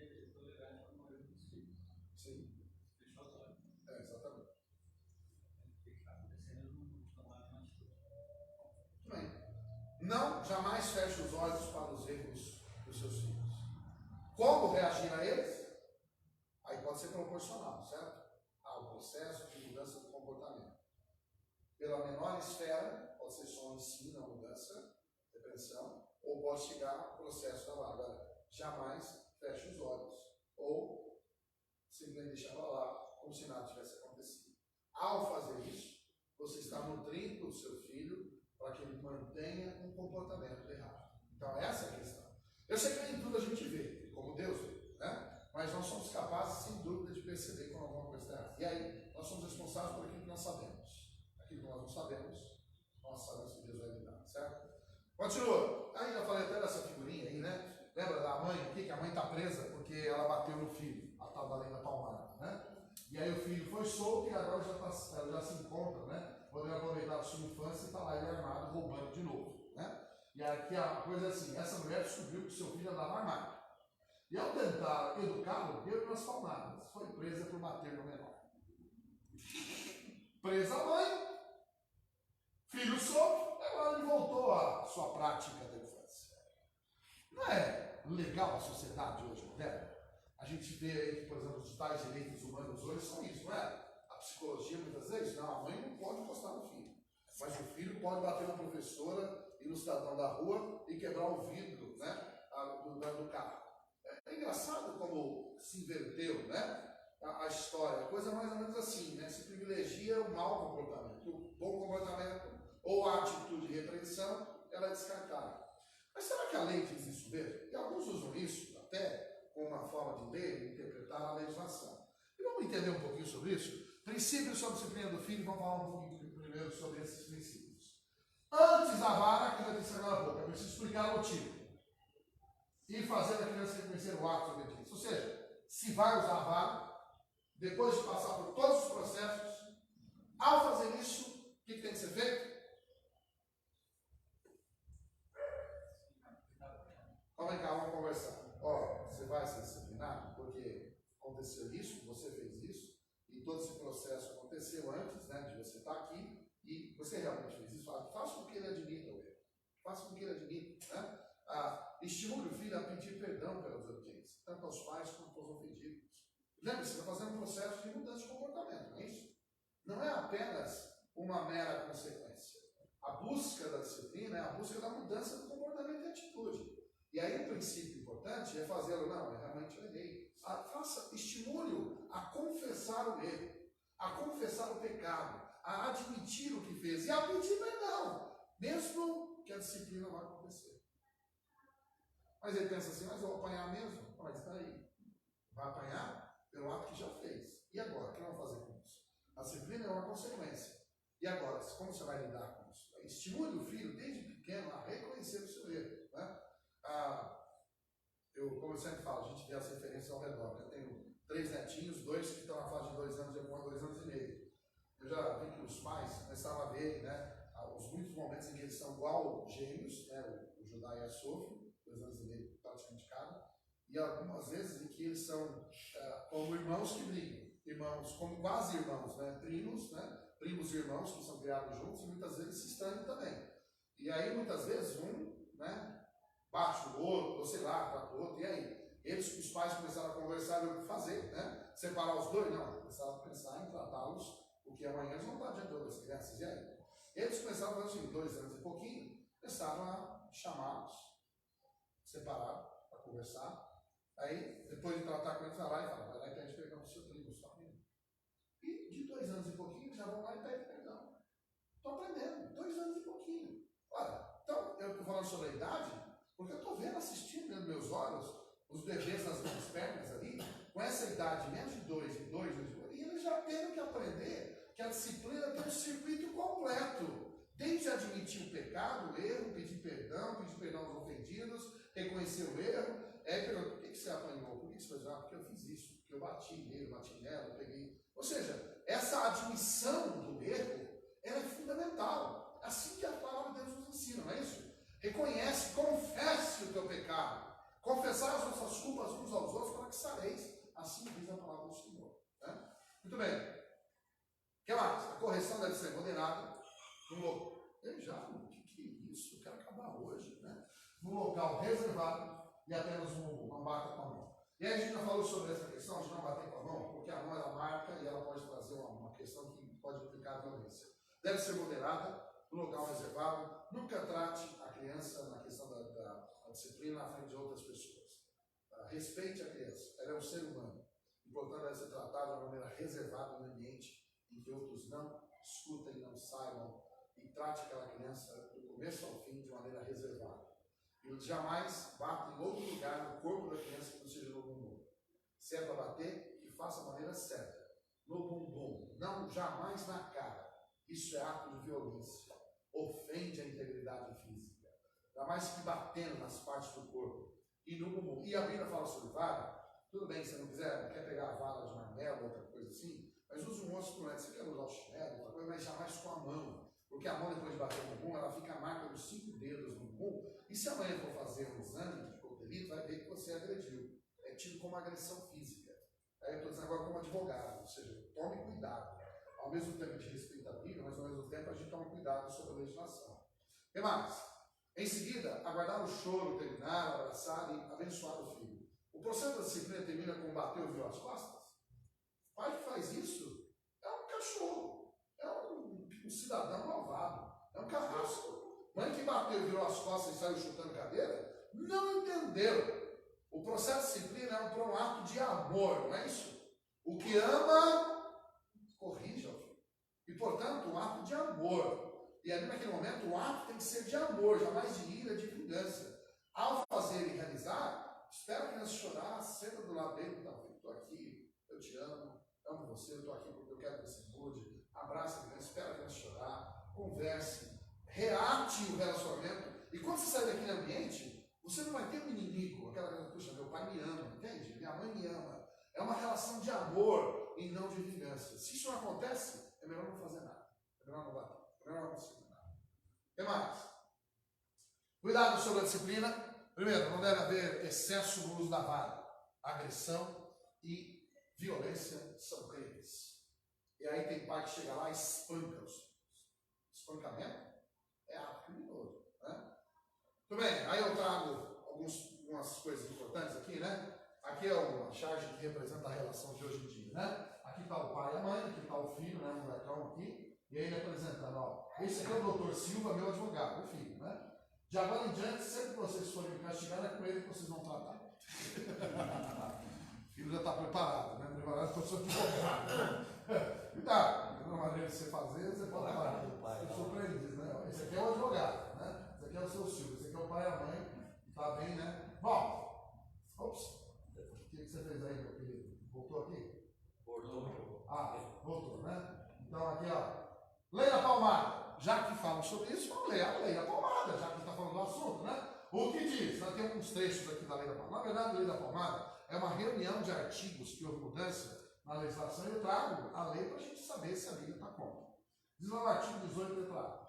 ser tolerante ao maior dos filhos. Sim. Fechar os olhos. Exatamente. O que está acontecendo não tomar uma atitude. Muito bem. Não, jamais feche os olhos para os erros dos seus filhos. Como reagir a eles? Aí pode ser proporcional, certo? Ao processo de mudança do comportamento. Pela menor esfera, pode ser só um ensino, a mudança, repreensão, ou pode chegar ao processo da vara. Agora, jamais feche os olhos, ou simplesmente deixar para lá, como se nada tivesse acontecido. Ao fazer isso, você está nutrindo o seu filho para que ele mantenha um comportamento errado. Então, essa é a questão. Eu sei que nem tudo a gente vê, como Deus vê, né? Mas nós somos capazes, sem dúvida, de perceber quando alguma coisa está errada. E aí, nós somos responsáveis por aquilo que nós sabemos. Aquilo que nós não sabemos, nós sabemos que Deus vai lidar, certo? Continua. Aí já falei até dessa figurinha aí, né? Lembra da mãe aqui, que a mãe está presa porque ela bateu no filho, a tal da lei da palmada, né? E aí o filho foi solto e agora ela já se encontra, né? Podendo aproveitar a sua infância e está lá ele armado, roubando de novo, né? E aqui a coisa é assim, essa mulher descobriu que seu filho andava armado. E ao tentar educá-lo, deu umas palmadas. Foi presa por bater no menor. Presa a mãe, filho solto, agora ele voltou à sua prática da infância. Não é legal a sociedade hoje moderna? A gente vê aí que, por exemplo, os tais direitos humanos hoje são isso, não é? A psicologia muitas vezes, não, a mãe não pode encostar no filho. Mas o filho pode bater na professora e no cidadão da rua e quebrar o vidro, né, do carro. É engraçado como se inverteu, né, a história. A coisa é mais ou menos assim, né? Se privilegia o mau comportamento. O bom comportamento ou a atitude de repreensão, ela é descartada. Mas será que a lei diz isso mesmo? E alguns usam isso até como uma forma de ler e interpretar a legislação. E vamos entender um pouquinho sobre isso? Princípios sobre a disciplina do filho, vamos falar um pouquinho primeiro sobre esses princípios. Antes da vara, que eu já disse agora há pouco, é preciso explicar o motivo. E fazer a criança reconhecer o ato de obediência. Ou seja, se vai usar a vara, depois de passar por todos os processos, ao fazer isso, o que tem que ser feito? Vem cá, vamos conversar. Ó, você vai ser disciplinado porque aconteceu isso, você fez isso, e todo esse processo aconteceu antes, né, de você estar aqui, e você realmente fez isso. Faça com que ele admita o erro. Faça com que ele admita, né? Estimule o filho a pedir perdão pela desobediência, tanto aos pais quanto aos ofendidos. Lembre-se, você está fazendo um processo de mudança de comportamento, não é isso? Não é apenas uma mera consequência. busca da disciplina é a busca da mudança do comportamento e atitude. E aí o princípio importante é fazê-lo, não, eu realmente errei. Estimule-o a confessar o erro, a confessar o pecado, a admitir o que fez e a pedir perdão, mesmo que a disciplina vai acontecer. Mas ele pensa assim, mas eu vou apanhar mesmo? Mas está aí. Vai apanhar pelo ato que já fez. E agora? O que vamos fazer com isso? A disciplina é uma consequência. E agora? Como você vai lidar com isso? Estimule o filho desde pequeno a reconhecer o seu erro. Né? Como eu sempre falo, a gente vê as referências ao redor. Eu tenho 3 netinhos, 2 que estão na fase de 2 anos e 2 anos e meio. Eu já vi que os pais começaram a ver, né, os muitos momentos em que eles são igual gêmeos, né, o Judá e a Sofia, 2 anos e meio praticamente cada, e algumas vezes em que eles são como irmãos que brigam, irmãos, como quase irmãos, né, primos e irmãos que são criados juntos e muitas vezes se estranham também. E aí muitas vezes né, bate o outro, ou sei lá, trata o outro, e aí? Os pais começaram a conversar o que fazer, né? Separar os dois? Não, começaram a pensar em tratá-los, porque amanhã eles vão estar diante de outras crianças, e aí? Eles começaram a fazer assim, 2 anos e pouquinho, começaram a chamá-los, separar, para conversar, aí, depois de tratar com eles, vai lá e fala, vai lá e pede perdão para o seu primo, sua prima. E de 2 anos e pouquinho, já vão lá e pedem perdão. Estou aprendendo, 2 anos e pouquinho. Olha, então, eu estou falando sobre a idade, porque eu estou vendo, assistindo dentro dos meus olhos, os bebês nas minhas pernas ali, com essa idade, menos de 2 e eles já têm que aprender que a disciplina tem um circuito completo. Desde admitir o pecado, o erro, pedir perdão aos ofendidos, reconhecer o erro. Pergunta, por que você apanhou? Por que você fez? Porque eu fiz isso, porque eu bati nele, bati nela, eu peguei. Ou seja, essa admissão do erro, ela é fundamental. Assim que a palavra de Deus nos ensina, não é isso? Reconhece, confesse o teu pecado. Confessar as vossas culpas uns aos outros para que sareis. Assim diz a palavra do Senhor. Né? Muito bem. O que mais? A correção deve ser moderada. Que é isso? Eu quero acabar hoje. Né? Num local reservado e apenas não bata com a mão. E aí a gente já falou sobre essa questão de não bater com a mão, porque a mão ela marca e ela pode trazer uma questão que pode implicar violência. Deve ser moderada, no local reservado. Nunca trate a criança na questão da disciplina na frente de outras pessoas. Respeite a criança, ela é um ser humano. E, portanto, deve ser tratada de uma maneira reservada no ambiente em que outros não escutem, não saibam, e trate aquela criança do começo ao fim de maneira reservada. E jamais bata em outro lugar no corpo da criança que não seja no bumbum. Se é para bater, que faça da maneira certa. No bumbum, não jamais na cara. Isso é ato de violência. Ofende a integridade física. Jamais que batendo nas partes do corpo. E no bumbum. E a Bíblia fala sobre vara. Tudo bem, se você não quer pegar a vara de marmelo, outra coisa assim, mas use um outro instrumento. Você quer usar o chinelo, outra coisa, mas jamais com a mão. Porque a mão, depois de bater no bumbum, ela fica a marca dos 5 dedos no bumbum. E se amanhã for fazer um exame de cotelito, vai ver que você agrediu. É tido como agressão física. Aí eu estou dizendo agora como advogado, ou seja, tome cuidado. Ao mesmo tempo a gente respeita a Bíblia, mas ao mesmo tempo a gente toma cuidado sobre a legislação. O que mais? Em seguida, aguardar o choro, terminar, abraçar e abençoar o filho. O processo da disciplina termina com bater ou virar as costas? O pai que faz isso é um cachorro, é um cidadão malvado, é um carrasco. Mãe que bateu e virou as costas e saiu chutando cadeira, não entendeu. O processo de disciplina é um ato de amor, não é isso? O que ama, corrija o filho. E, portanto, um ato de amor. E ali naquele momento o ato tem que ser de amor, jamais de ira, de vingança. Ao fazer e realizar, espera a criança chorar, senta do lado dele, então, filho, estou aqui, eu te amo você, eu estou aqui porque eu quero que você mude. Abraça a criança, espera a criança chorar, converse, reate o relacionamento. E quando você sai daquele ambiente, você não vai ter um inimigo, aquela coisa, puxa, meu pai me ama, entende? Minha mãe me ama. É uma relação de amor e não de vingança. Se isso não acontece, é melhor não fazer nada. É melhor não bater. Não acontecer nada. O que mais? Cuidado sobre a disciplina. Primeiro, não deve haver excesso no uso da vara. Agressão e violência são crimes. E aí tem pai que chega lá e espanca os filhos. Espancamento é ato criminoso. Né? Tudo bem, aí eu trago algumas coisas importantes aqui, né? Aqui é uma charge que representa a relação de hoje em dia, né? Aqui está o pai e a mãe, aqui está o filho, né? Um molecão aqui. E E aí ele apresentando, ó, esse aqui é o doutor Silva, meu advogado, meu filho, né? De agora em diante, sempre que vocês forem me castigar, é com ele que vocês vão tratar. O filho já está preparado, né? Preparado para o seu advogado. Cuidado, não é uma maneira de você fazer, você pode falar. Você surpreende, né? Esse aqui é o advogado, né? Esse aqui é o seu Silva, esse aqui é o pai e a mãe, está bem, né? Bom, ops, o que você fez aí, meu querido? Voltou aqui? Voltou. Voltou, né? Então aqui, ó. Lei da palmada. Já que falam sobre isso, vamos ler a lei da palmada, já que está falando do assunto, né? O que diz? Nós temos uns trechos aqui da lei da palmada. Na verdade, a lei da palmada é uma reunião de artigos que houve mudança na legislação e eu trago a lei para a gente saber se a Bíblia está como. Diz lá o artigo 18, letra A.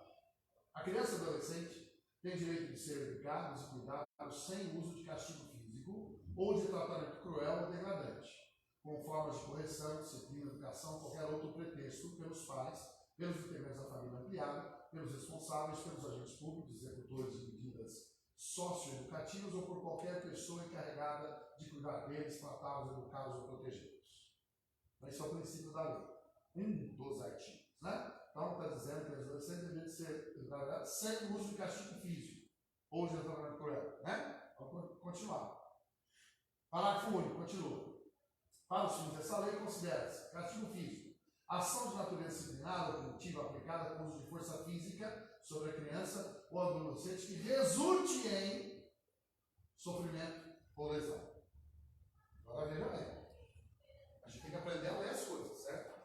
A criança e adolescente tem direito de ser educados e cuidados sem uso de castigo físico ou de tratamento cruel ou degradante, com formas de correção, disciplina, educação, qualquer outro pretexto pelos pais, pelos integrantes da família ampliada, pelos responsáveis, pelos agentes públicos, executores de medidas socioeducativas ou por qualquer pessoa encarregada de cuidar deles, tratá-los, educá-los ou protegê-los. Esse é o princípio da lei. Um dos artigos, né? Então está dizendo que os adolescentes deveriam ser educados sem uso de castigo físico ou de tratamento cruel, né? Vamos continuar. Parágrafo único, continua. Para os fins dessa lei, considera-se castigo físico ação de natureza disciplinar ou punitiva aplicada com uso de força física sobre a criança ou adolescente que resulte em sofrimento ou lesão. Agora veja bem. A gente tem que aprender a ler as coisas, certo?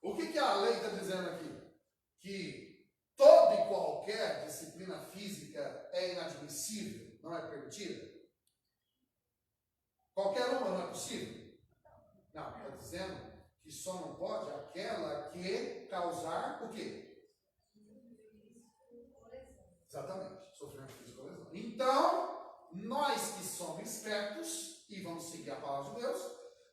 O que a lei está dizendo aqui? Que toda e qualquer disciplina física é inadmissível, não é permitida? Qualquer uma não é possível? Não, está dizendo que só não pode aquela que causar o quê? Exatamente, sofrimento físico ou lesão. Então, nós que somos espertos e vamos seguir a palavra de Deus,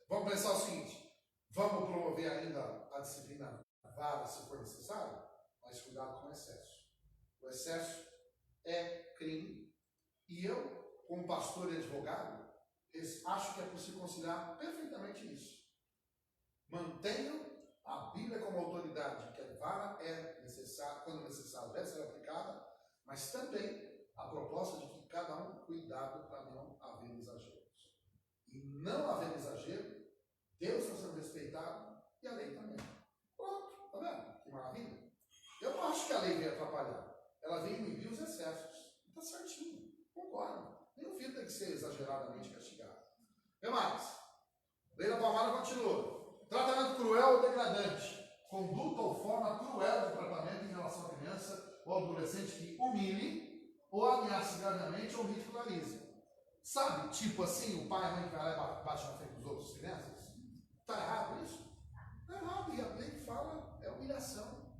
vamos pensar o seguinte: vamos promover ainda a disciplina vara se for necessário, mas cuidado com o excesso. O excesso é crime e eu, como pastor e advogado, acho que é possível conciliar perfeitamente isso. Mantenham a Bíblia como autoridade, que a vara é necessária, quando necessário, deve ser aplicada, mas também a proposta de que cada um cuidado para não haver exageros. E não haver exagero, Deus está sendo respeitado e a lei também. Pronto, tá vendo? Que maravilha. Eu não acho que a lei veio atrapalhar. Ela veio inibir os excessos. Está certinho, concordo. Nenhum filho tem que ser exageradamente castigado. O que mais? Lei da palmada continua. Tratamento cruel ou degradante. Conduta ou forma cruel de tratamento em relação à criança ou adolescente que humilhe ou ameace gravemente ou ridicularize. Sabe, tipo assim, o pai e a mãe que vai lá e bate na frente dos outros crianças? Está errado isso? Está errado. E a lei que fala é humilhação.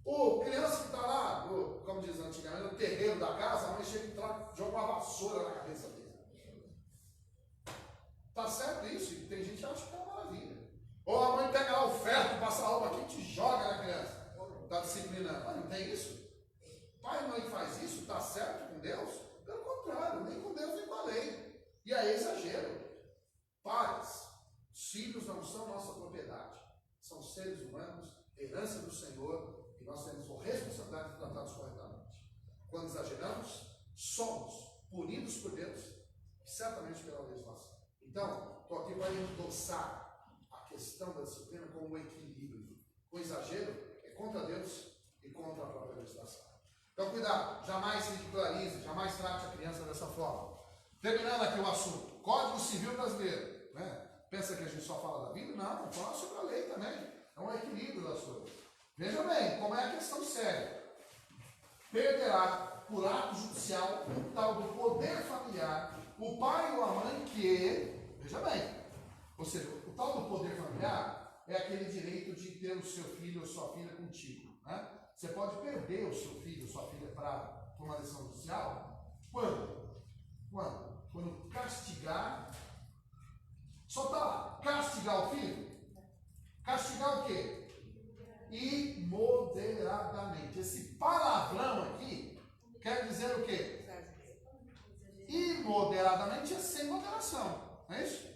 Ou criança que está lá, como diz antigamente, no terreiro da casa, a mãe chega e joga uma vassoura na cabeça dele. Está certo isso? E tem gente que acha que é uma maravilha. Ou a mãe pega lá o ferro, passa a alma aqui e te joga na criança. Está disciplinando. Mas não tem isso? Pai e mãe que faz isso, está certo com Deus? Pelo contrário, nem com Deus nem com a lei. E aí é exagero. Pais, os filhos não são nossa propriedade. São seres humanos, herança do Senhor, e nós temos a responsabilidade de tratá-los corretamente. Quando exageramos, somos punidos por Deus, certamente pela legislação. Então, estou aqui para endossar a questão da disciplina como um equilíbrio. O exagero é contra Deus e contra a própria legislação. Então, cuidado, jamais se ridicularize, jamais trate a criança dessa forma. Terminando aqui o assunto, Código Civil Brasileiro. Né? Pensa que a gente só fala da Bíblia? Não, fala sobre a lei também. É um equilíbrio das coisas. Veja bem, como é a questão séria. Perderá, por ato judicial, o tal do poder familiar, o pai ou a mãe que, veja bem, ou seja, o tal do poder familiar é aquele direito de ter o seu filho ou sua filha contigo. Né? Você pode perder o seu filho ou sua filha por uma decisão judicial. Quando? Quando castigar, só está lá, castigar o filho. Castigar o quê? Imoderadamente. Esse palavrão aqui quer dizer o quê? Imoderadamente é sem moderação, não é isso?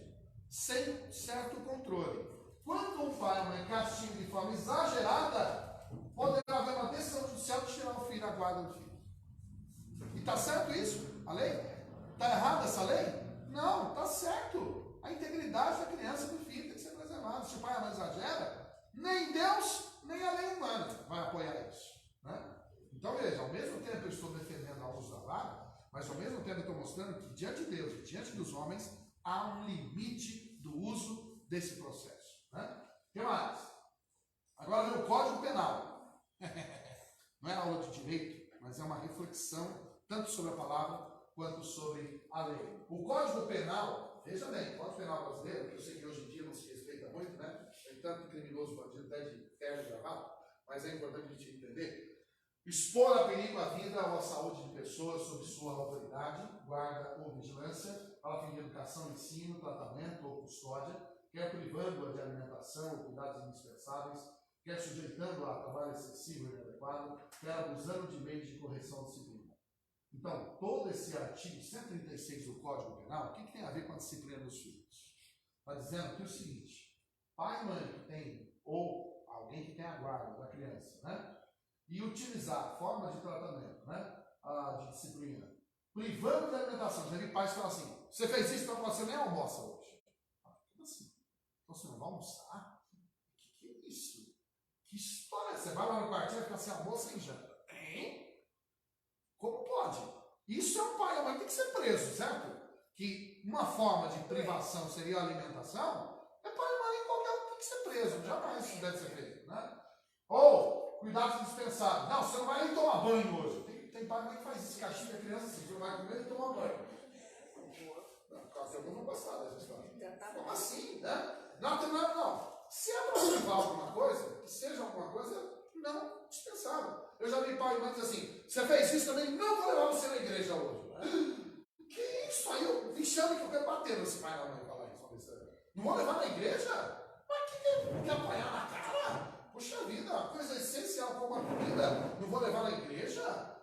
Sem certo controle. Quando um pai ou mãe castiga de forma exagerada, poderá haver uma decisão judicial de tirar o filho da guarda do filho. E está certo isso? A lei? Está errada essa lei? Não, está certo. A integridade da criança e do filho tem que ser preservada. Se o pai ou a mãe exagera, nem Deus, nem a lei humana vai apoiar isso. Né? Então veja, ao mesmo tempo eu estou defendendo o uso da vara, mas ao mesmo tempo eu estou mostrando que diante de Deus e diante dos homens, há um limite do uso desse processo. Né? O que mais? Agora vem o Código Penal. Não é aula de direito, mas é uma reflexão tanto sobre a palavra quanto sobre a lei. O Código Penal, veja bem, o Código Penal brasileiro, que eu sei que hoje em dia não se respeita muito, né? Tem tanto criminoso bandido até de terno e gravata, mas é importante a gente entender. Expor a perigo a vida ou a saúde de pessoas sob sua autoridade, guarda ou vigilância, para fim de educação, ensino, tratamento ou custódia, quer privando-a de alimentação ou cuidados indispensáveis, quer sujeitando-a a trabalho excessivo e inadequado, quer abusando de meios de correção disciplinar. Então, todo esse artigo 136 do Código Penal, o que tem a ver com a disciplina dos filhos? Está dizendo que é o seguinte, pai e mãe que tem, ou alguém que tem a guarda da criança, né? E utilizar forma de tratamento, né? De disciplina, privando de alimentação. Já vi pais falar assim, você fez isso, então você nem almoça hoje. Como assim? Então você não vai almoçar? Que é isso? Que história é essa? Você vai lá no quartinho e fica assim, almoço sem janta. Hein? Como pode? Isso é um pai e uma mãe que tem que ser preso, certo? Que uma forma de privação seria a alimentação, é pai e mãe, qualquer um tem que ser preso. Jamais isso deve ser feito, né? Ou, cuidados indispensáveis. Não, você não vai nem tomar banho hoje. Tem pai e mãe que faz isso, castiga a criança assim, você não vai comer e tomar banho. Eu não gostar dessa história. Como assim, né? Não. Se é para privar alguma coisa, que seja alguma coisa não dispensável. Eu já vi pai e mãe dizer assim, você fez isso também, não vou levar você na igreja hoje. Que isso? Aí eu me chamo que eu quero bater nesse pai e na mãe falar isso. Não vou levar na igreja? Mas que apanhar na cara? Puxa vida, coisa essencial como a comida, não vou levar na igreja?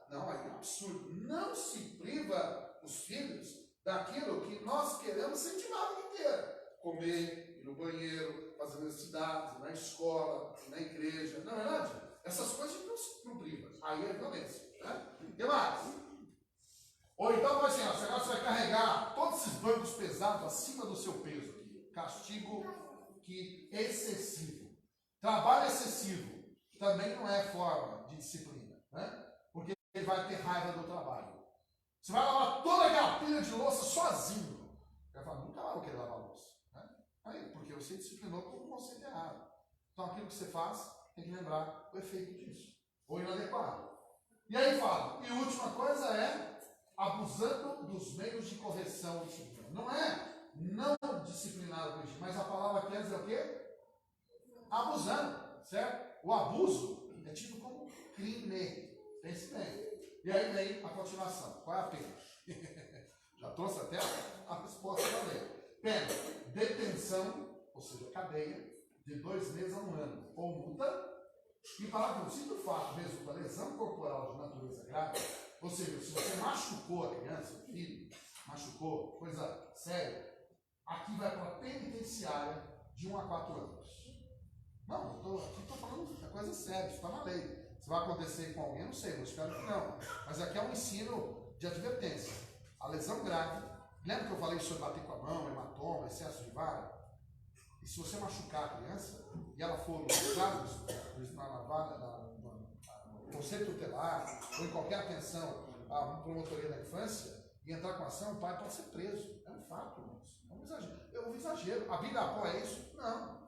Não, aí é um absurdo. Não se priva os filhos daquilo que nós queremos incentivar a vida inteira. Comer, ir no banheiro, fazer necessidades, ir na escola, ir na igreja. Não é verdade? Essas coisas não privam. Aí é violência. Né? O que mais? Ou então, assim, ó, agora você vai carregar todos esses bancos pesados acima do seu peso aqui. Castigo que é excessivo. Trabalho excessivo também não é forma de disciplina. Né? Porque ele vai ter raiva do trabalho. Você vai lavar toda aquela pilha de louça sozinho. Ele vai falar, nunca mais vou querer lavar louça. Né? Aí, porque você disciplinou por um conceito errado. Então aquilo que você faz, tem que lembrar o efeito disso. Ou inadequado. E aí fala, e a última coisa é abusando dos meios de correção e disciplina. Não é não disciplinar o regime, mas a palavra quer dizer o quê? Abusando, certo? O abuso é tido como crime. Pense bem. E aí vem a continuação. Qual é a pena? Já trouxe até a resposta da lei. Pena, detenção, ou seja, cadeia, de 2 meses a 1 ano, ou multa, e parágrafo no simples fato mesmo da lesão corporal de natureza grave, ou seja, se você machucou a criança, o filho, machucou, coisa séria, aqui vai para a penitenciária de 1 a 4 anos. Não, aqui estou falando da coisa séria, isso está na lei. Se vai acontecer com alguém, não sei, eu espero que não. Mas aqui é um ensino de advertência. A lesão grave, lembra que eu falei sobre bater com a mão, hematoma, excesso de vara? E se você machucar a criança, e ela for no conselho tutelar, ou em qualquer atenção à promotoria da infância, e entrar com ação, o pai pode ser preso. É um fato, irmãos. É um exagero. É um exagero. A Bíblia apoia isso? Não.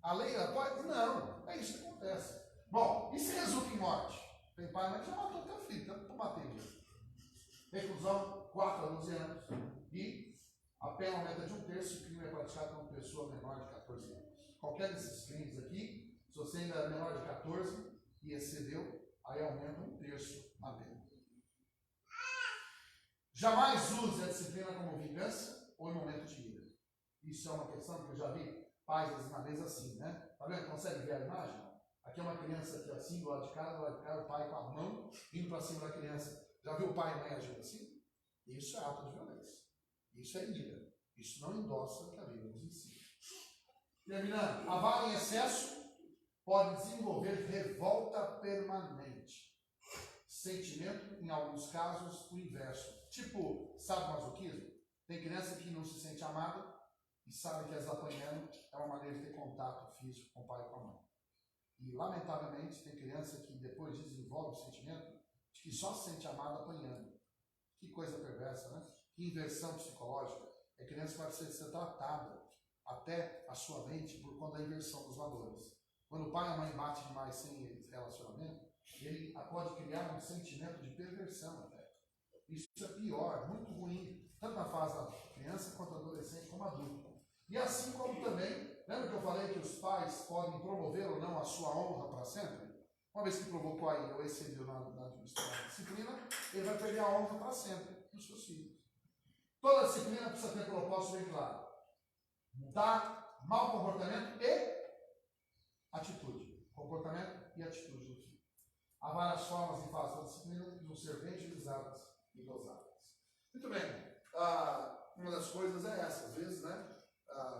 A lei apoia? Não. É isso que acontece. Bom, e se resulta em morte? Tem pai e mãe que já matou teu filho, tanto para bater mesmo. Reclusão, 4 a 12 anos. E a pena aumenta de 1/3 se o crime é praticado por uma pessoa menor de 14 anos. Qualquer desses crimes aqui, se você ainda é menor de 14 e excedeu, aí aumenta 1/3 a pena. Jamais use a disciplina como vingança ou em momento de ira. Isso é uma questão que eu já vi pais na mesa assim, né? Tá vendo? Consegue ver a imagem? Aqui é uma criança aqui assim, do lado de cá, o pai com a mão indo para cima da criança. Já viu o pai e mãe agindo assim? Isso é ato de violência. Isso é ira. Isso não endossa o que a Bíblia nos ensina. Terminando, a vara em excesso pode desenvolver revolta permanente. Sentimento, em alguns casos, o inverso. Tipo, sabe masoquismo? Tem criança que não se sente amada e sabe que as apanhando é uma maneira de ter contato físico com o pai e com a mãe. E, lamentavelmente, tem criança que depois desenvolve o sentimento de que só se sente amada apanhando. Que coisa perversa, né? Que inversão psicológica. A criança vai ser tratada até a sua mente por conta da inversão dos valores. Quando o pai e a mãe batem demais sem relacionamento, ele pode criar um sentimento de perversão até. Isso é pior, muito ruim, tanto na fase da criança quanto adolescente como adulto. E assim como também, lembra que eu falei que os pais podem promover ou não a sua honra para sempre? Uma vez que provocou aí ou excedeu na disciplina, ele vai perder a honra para sempre dos seus filhos. Toda disciplina precisa ter propósito bem claro. Mudar mau comportamento e atitude. Comportamento e atitude do filho. Há várias formas de fazer a disciplina que vão ser bem utilizadas e dosadas. Muito bem. Uma das coisas é essa, às vezes, né?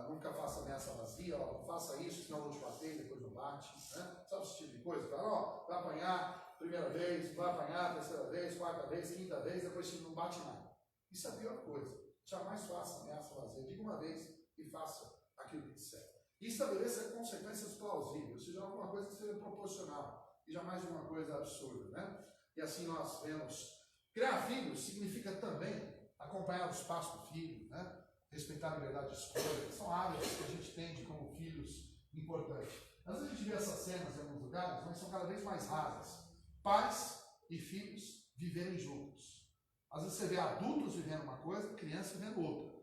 Nunca faça ameaça vazia, faça isso, senão eu vou te bater, depois não bate, né? Sabe esse tipo de coisa? Fala, vai apanhar primeira vez, vai apanhar terceira vez, quarta vez, quinta vez, depois não bate mais. Isso é a pior coisa. Jamais faça ameaça vazia. Diga uma vez e faça aquilo que disser. E estabeleça consequências plausíveis, ou seja, alguma coisa que seja proporcional e jamais uma coisa absurda, né? E assim nós vemos. Criar filhos significa também acompanhar os passos do filho, né? Respeitar a liberdade de escolha. São áreas que a gente tem como filhos importantes. Às vezes a gente vê essas cenas em alguns lugares, mas são cada vez mais raras. Pais e filhos viverem juntos. Às vezes você vê adultos vivendo uma coisa, crianças vivendo outra.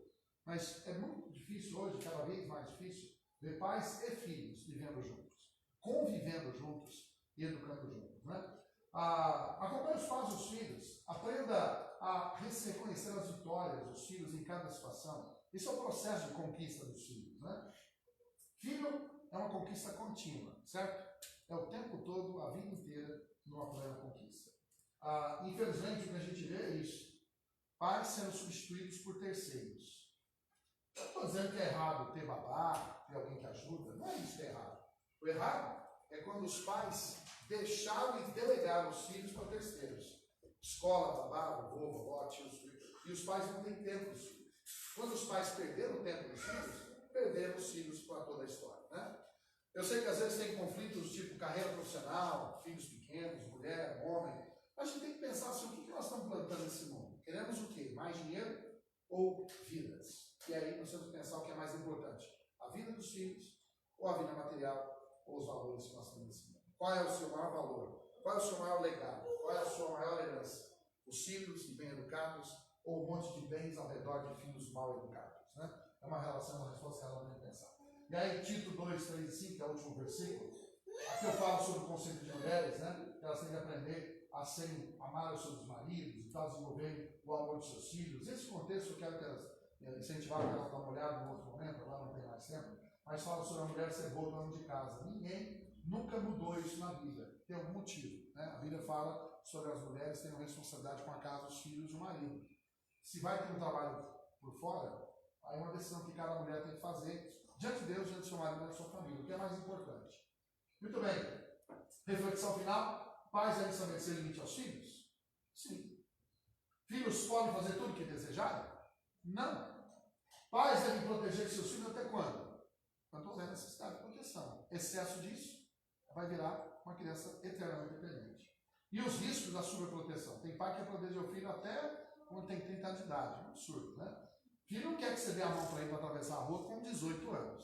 Mas é muito difícil hoje, cada vez mais difícil, ver pais e filhos vivendo juntos, convivendo juntos e educando juntos, né? Acompanhe os pais e os filhos, aprenda a reconhecer as vitórias dos filhos em cada situação. Esse é o processo de conquista dos filhos, né? Filho é uma conquista contínua, certo? É o tempo todo, a vida inteira, numa plena conquista. Infelizmente, o que a gente vê é isso. Pais sendo substituídos por terceiros. Eu estou dizendo que é errado ter babá, ter alguém que ajuda. Não é isso que é errado. O errado é quando os pais deixaram e delegaram os filhos para terceiros. Escola, babá, vovô, vovó, tios, e os pais não têm tempo dos filhos. Quando os pais perderam o tempo dos filhos, perderam os filhos para toda a história, né? Eu sei que às vezes tem conflitos tipo carreira profissional, filhos pequenos, mulher, homem. A gente tem que pensar assim, o que nós estamos plantando nesse mundo? Queremos o quê? Mais dinheiro ou vidas? E aí nós temos que pensar o que é mais importante. A vida dos filhos, ou a vida material, ou os valores que nós temos nesse mundo. Qual é o seu maior valor? Qual é o seu maior legado? Qual é a sua maior herança? Os filhos bem educados ou um monte de bens ao redor de filhos mal educados, né? É uma relação, uma resposta que ela tem que pensar. E aí, Tito 2, 3 e 5, que é o último versículo, aqui eu falo sobre o conceito de mulheres, né? Que elas têm que aprender a serem, amar os seus maridos e tal, desenvolverem o amor dos seus filhos. Nesse contexto, eu quero que elas incentivar a ela a dar uma olhada em outro momento, agora não tem mais tempo, mas fala sobre a mulher ser boa dona de casa. Ninguém nunca mudou isso na Bíblia. Tem algum motivo, né? A Bíblia fala sobre as mulheres terem responsabilidade com a casa, os filhos e o marido. Se vai ter um trabalho por fora, aí é uma decisão que cada mulher tem que fazer diante de Deus, diante do seu marido e da sua família, o que é mais importante. Muito bem. Reflexão final. Pais devem estabelecer limite aos filhos? Sim. Filhos podem fazer tudo o que desejarem? Não. Pais devem proteger seus filhos até quando? Quando houver necessidade de proteção. Excesso disso vai virar uma criança eternamente dependente. E os riscos da sobreproteção? Tem pai que quer proteger o filho até quando tem 30 anos de idade. É um absurdo, né? Filho não quer que você dê a mão para ele para atravessar a rua com 18 anos.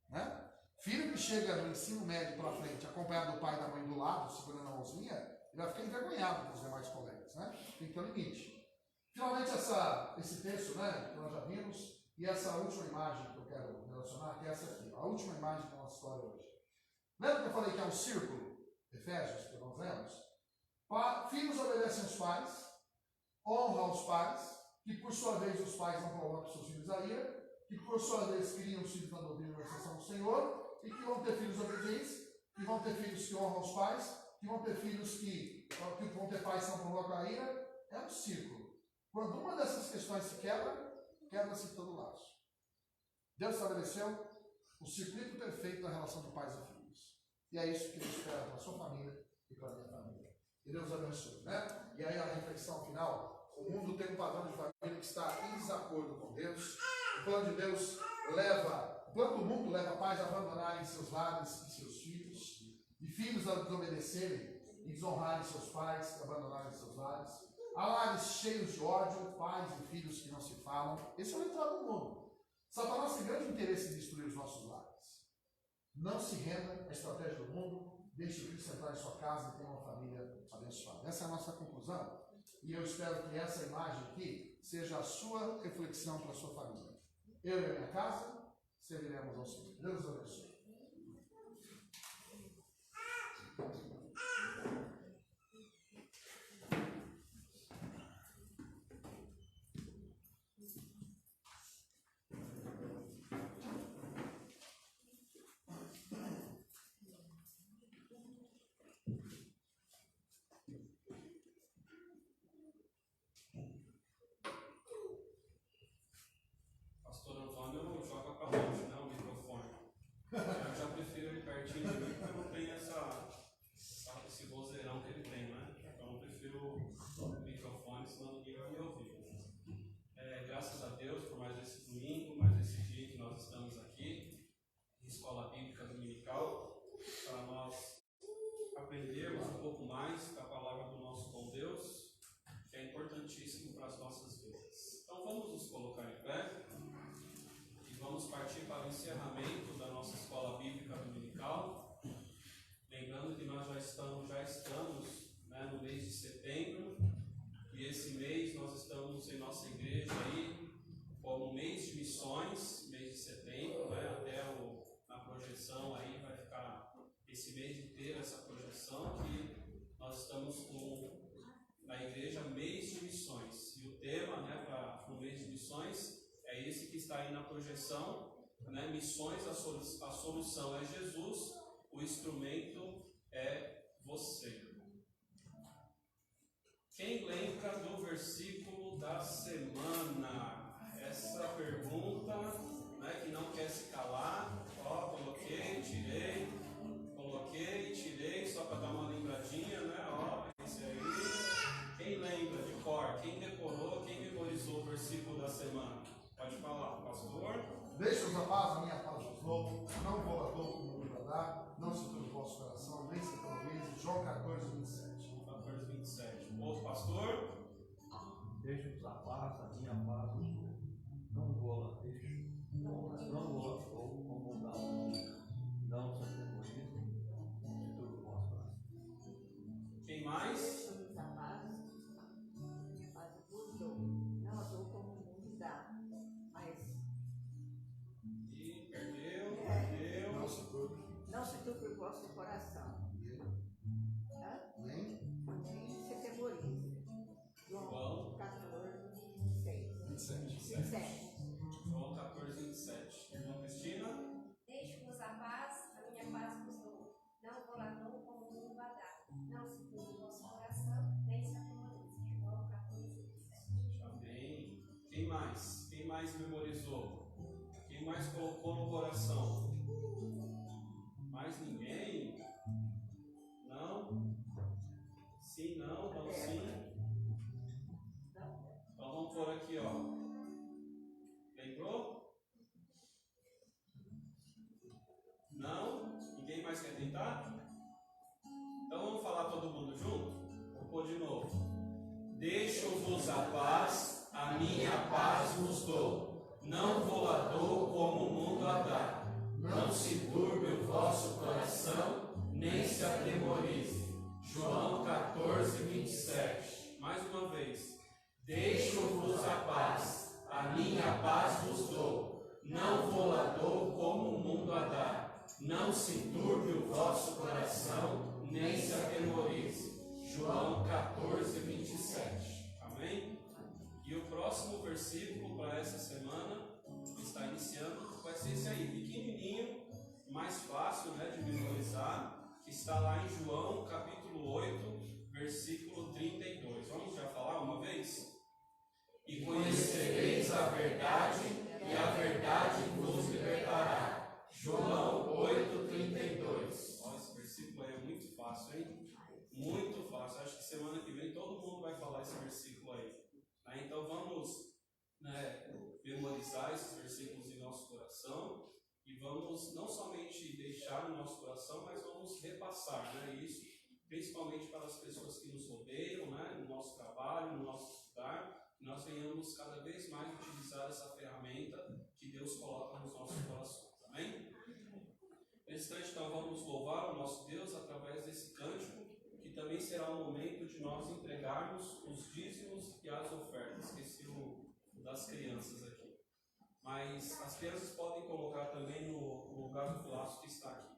Né? Filho que chega no ensino médio para frente, acompanhado do pai e da mãe do lado, segurando a mãozinha, ele vai ficar envergonhado com os demais colegas. Né? Tem que ter um limite. Finalmente, esse texto, né, que nós já vimos, e essa última imagem que eu quero relacionar, que é essa aqui, a última imagem da nossa história hoje. Lembra que eu falei que é um círculo? Efésios, que nós lemos? Filhos obedecem aos pais, honram os pais, que por sua vez os pais não provocam seus filhos a ira, que por sua vez criam os filhos na doutrina e na exceção do Senhor, e que vão ter filhos obedientes, que vão ter filhos que honram os pais, que vão ter filhos que vão ter pais que não provocam a ira. É um círculo. Quando uma dessas questões se quebra, quebra-se todo o laço. Deus estabeleceu o circuito perfeito da relação de pais e filhos. E é isso que eu espero para a sua família e para a minha família. Que Deus abençoe, né? E aí a reflexão final: o mundo tem um padrão de família que está em desacordo com Deus. O plano de Deus o plano do mundo leva pais a abandonarem seus lares e seus filhos, e filhos a desobedecerem e desonrarem seus pais, abandonarem seus lares. Há lares cheios de ódio, pais e filhos que não se falam. Esse é o ritual do mundo. Satanás tem grande interesse em destruir os nossos lares. Não se renda à estratégia do mundo. Deixe o Cristo entrar em sua casa e tenha uma família abençoada. Essa é a nossa conclusão. E eu espero que essa imagem aqui seja a sua reflexão para a sua família. Eu e a minha casa serviremos ao Senhor. Deus os abençoe. Pastor Antônio joga para longe, né, o microfone. Eu já prefiro ele pertinho de mim, porque eu não tenho esse vozeirão que ele tem, né? Então eu prefiro o microfone, senão ninguém vai me ouvir. Graças a Deus por mais esse domingo, mais esse dia que nós estamos aqui, em Escola Bíblica Dominical, para nós aprendermos um pouco mais da palavra do nosso bom Deus, que é importantíssimo para as nossas vidas. Então vamos nos colocar em pé. Vamos partir para o encerramento da nossa Escola Bíblica Dominical. Lembrando que nós já estamos né, no mês de setembro. E esse mês nós estamos em nossa igreja aí como mês de missões, mês de setembro, né, até na projeção aí vai ficar esse mês inteiro essa projeção que nós estamos na igreja mês de missões. E o tema, né, para o mês de missões é esse que está aí na projeção, né? Missões, a solução é Jesus, o instrumento é você. Quem lembra do versículo da semana? Essa pergunta, né, que não quer se calar. Coloquei, tirei, só para dar uma lembradinha, né? Esse aí. Quem lembra de cor? Quem decorou? Quem memorizou o versículo da semana? Pode falar, pastor. Deixa-os a paz, a minha paz vos dou. Não vou a todo como me dar. Não se turbe o vosso coração, nem se atemorize. João 14, 27. 14, 27. Outro pastor. Deixa-os a paz, a minha paz vos dou. Não vou a deixo. Não vou a dou como o dá o mundo. Não se atemorize, não se turbe o vosso coração. Quem mais? Vosso coração. Nem se atemorize. João 14, 27. João 14, 27. Irmã Cristina? Deixo-vos a paz, a minha paz vos dou. Não vou lá dou como o mundo a dar. Não se turbe o vosso coração, nem se atemorize. João 14, 27. Amém. Quem mais? Quem mais memorizou? Quem mais colocou no coração? Mais ninguém? Não? Sim, não, não, sim. Então vamos por aqui, ó. Lembrou? Não? Ninguém mais quer tentar? Então vamos falar todo mundo junto? Vou pôr de novo. Deixo-vos a paz, a minha paz vos dou. Não vou a dou como o mundo a dá. Não se turbe o vosso coração, nem se atemorize. João 14, 27. Mais uma vez. Deixo-vos a paz, a minha paz vos dou. Não vou a dou como o mundo a dá. Não se turbe o vosso coração, nem se atemorize. João 14, 27. Amém? E o próximo versículo para essa semana está iniciando, vai ser esse aí, pequenininho, mais fácil, né, de memorizar, que está lá em João capítulo 8, versículo 32. Vamos já falar uma vez? E conhecereis a verdade, e a verdade vos libertará. João Então vamos, memorizar esses versículos em nosso coração e vamos não somente deixar no nosso coração, mas vamos repassar, isso principalmente para as pessoas que nos rodeiam, no nosso trabalho, no nosso estudar, que nós venhamos cada vez mais utilizar essa ferramenta que Deus coloca nos nossos corações. Amém? Nesse instante, então, vamos louvar o nosso Deus através desse cântico, que também será o momento de nós entregarmos os dízimos e as ofertas. Esqueci o das crianças aqui. Mas as crianças podem colocar também no lugar do laço que está aqui.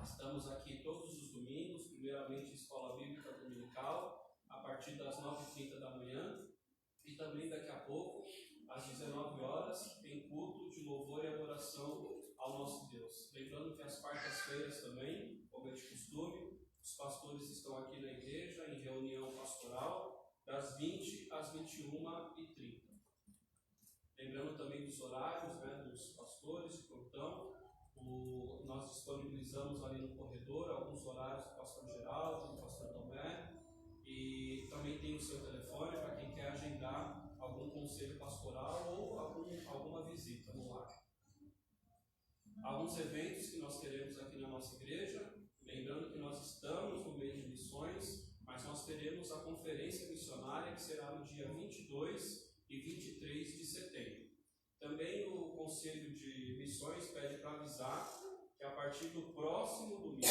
Estamos aqui todos os domingos, primeiramente Escola Bíblica Dominical, a partir das 9h30 da manhã, e também daqui a pouco, às 19 horas, em culto de louvor e adoração ao nosso Deus. Lembrando que às quartas-feiras também, como é de costume, os pastores estão aqui na igreja em reunião pastoral, das 20 às 21h30. Lembrando também dos horários, dos pastores de plantão. Nós disponibilizamos ali no corredor alguns horários do pastor Geraldo, do pastor Tomé, e também tem o seu telefone para quem quer agendar algum conselho pastoral ou alguma visita no lar. Alguns eventos que nós teremos aqui na nossa igreja, lembrando que nós estamos no mês de missões, mas nós teremos a conferência missionária que será no dia 22 e 23 de setembro. Também o Conselho de Missões pede para avisar que a partir do próximo domingo,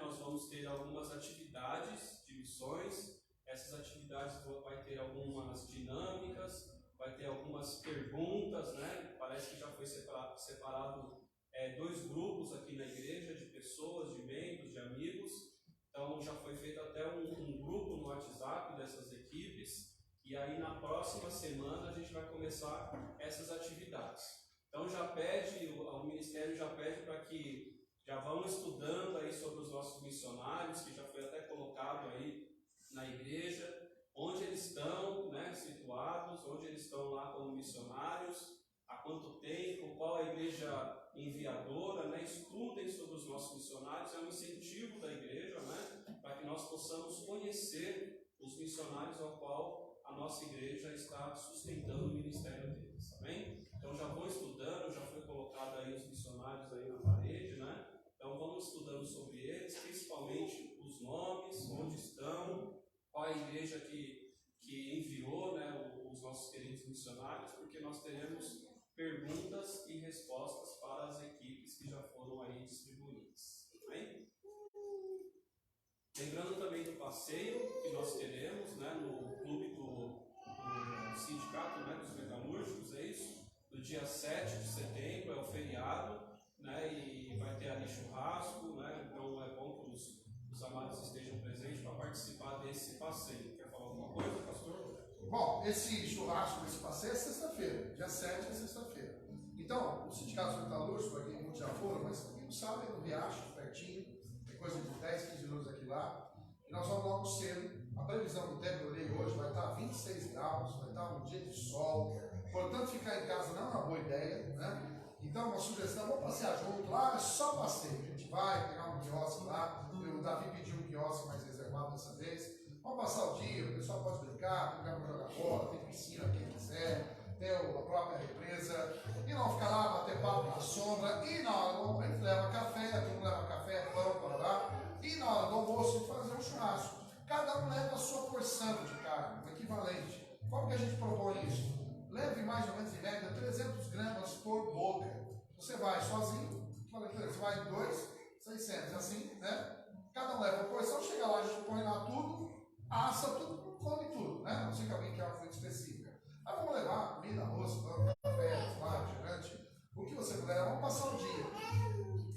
nós vamos ter algumas atividades de missões. Essas atividades vai ter algumas dinâmicas, vai ter algumas perguntas, Parece que já foi separado 2 grupos aqui na igreja de pessoas, de membros, de amigos. Então já foi feito até um grupo no WhatsApp dessas equipes. E aí na próxima semana a gente vai começar essas atividades. Então o Ministério já pede para que já vão estudando aí sobre os nossos missionários, que já foi até colocado aí na igreja, onde eles estão situados, onde eles estão lá como missionários, há quanto tempo, qual a igreja enviadora, estudem sobre os nossos missionários, é um incentivo da igreja, para que nós possamos conhecer os missionários ao qual a nossa igreja está sustentando o ministério deles, amém? Então já vão estudando, já foi colocado aí os missionários aí na parede, Então vamos estudando sobre eles, principalmente os nomes, onde estão, qual a igreja que enviou, os nossos queridos missionários, porque nós teremos perguntas e respostas para as equipes que já foram aí distribuídas. Bem? Lembrando também do passeio que nós teremos, né, no clube do sindicato, né, dos metalúrgicos, é isso? No dia 7 de setembro, é o feriado, né, e vai ter ali churrasco, né, então é bom que os amados estejam presentes para participar desse passeio. Quer falar alguma coisa, pastor? Bom, esse churrasco, esse passeio é sexta-feira, dia 7 é sexta-feira. Então, o sindicato metalúrgico, para quem muitos já foram, mas quem não sabe, é no Riacho, pertinho, tem coisa de 10, 15 minutos aqui lá. E nós vamos logo cedo. A previsão do tempo, eu olhei hoje, vai estar 26 graus, vai estar um dia de sol. Portanto, ficar em casa não é uma boa ideia, né? Então, uma sugestão, vamos passear junto lá, é só passeio. A gente vai pegar um quiosque lá. O Davi pediu um quiosque mais reservado dessa vez. Vamos passar o dia, o pessoal pode brincar, pegar para jogar bola, tem piscina quem quiser, tem a própria represa. E não ficar lá, bater papo na sombra. E na hora do almoço, a gente leva café, todo mundo leva café, pão, parará. E na hora do almoço, a gente fazer um churrasco. Cada um leva a sua porção de carne, o equivalente. Como que a gente propõe isso? Leve mais ou menos em média 300 gramas por boca. Você vai sozinho, você vai em 2, 600, assim, né? Cada um leva a porção, chega lá, a gente põe lá tudo, assa tudo, come tudo, né? Não sei que alguém quer uma coisa específica. Aí vamos levar comida, arroz, pão, café, refrigerante, o que você puder, vamos passar o dia.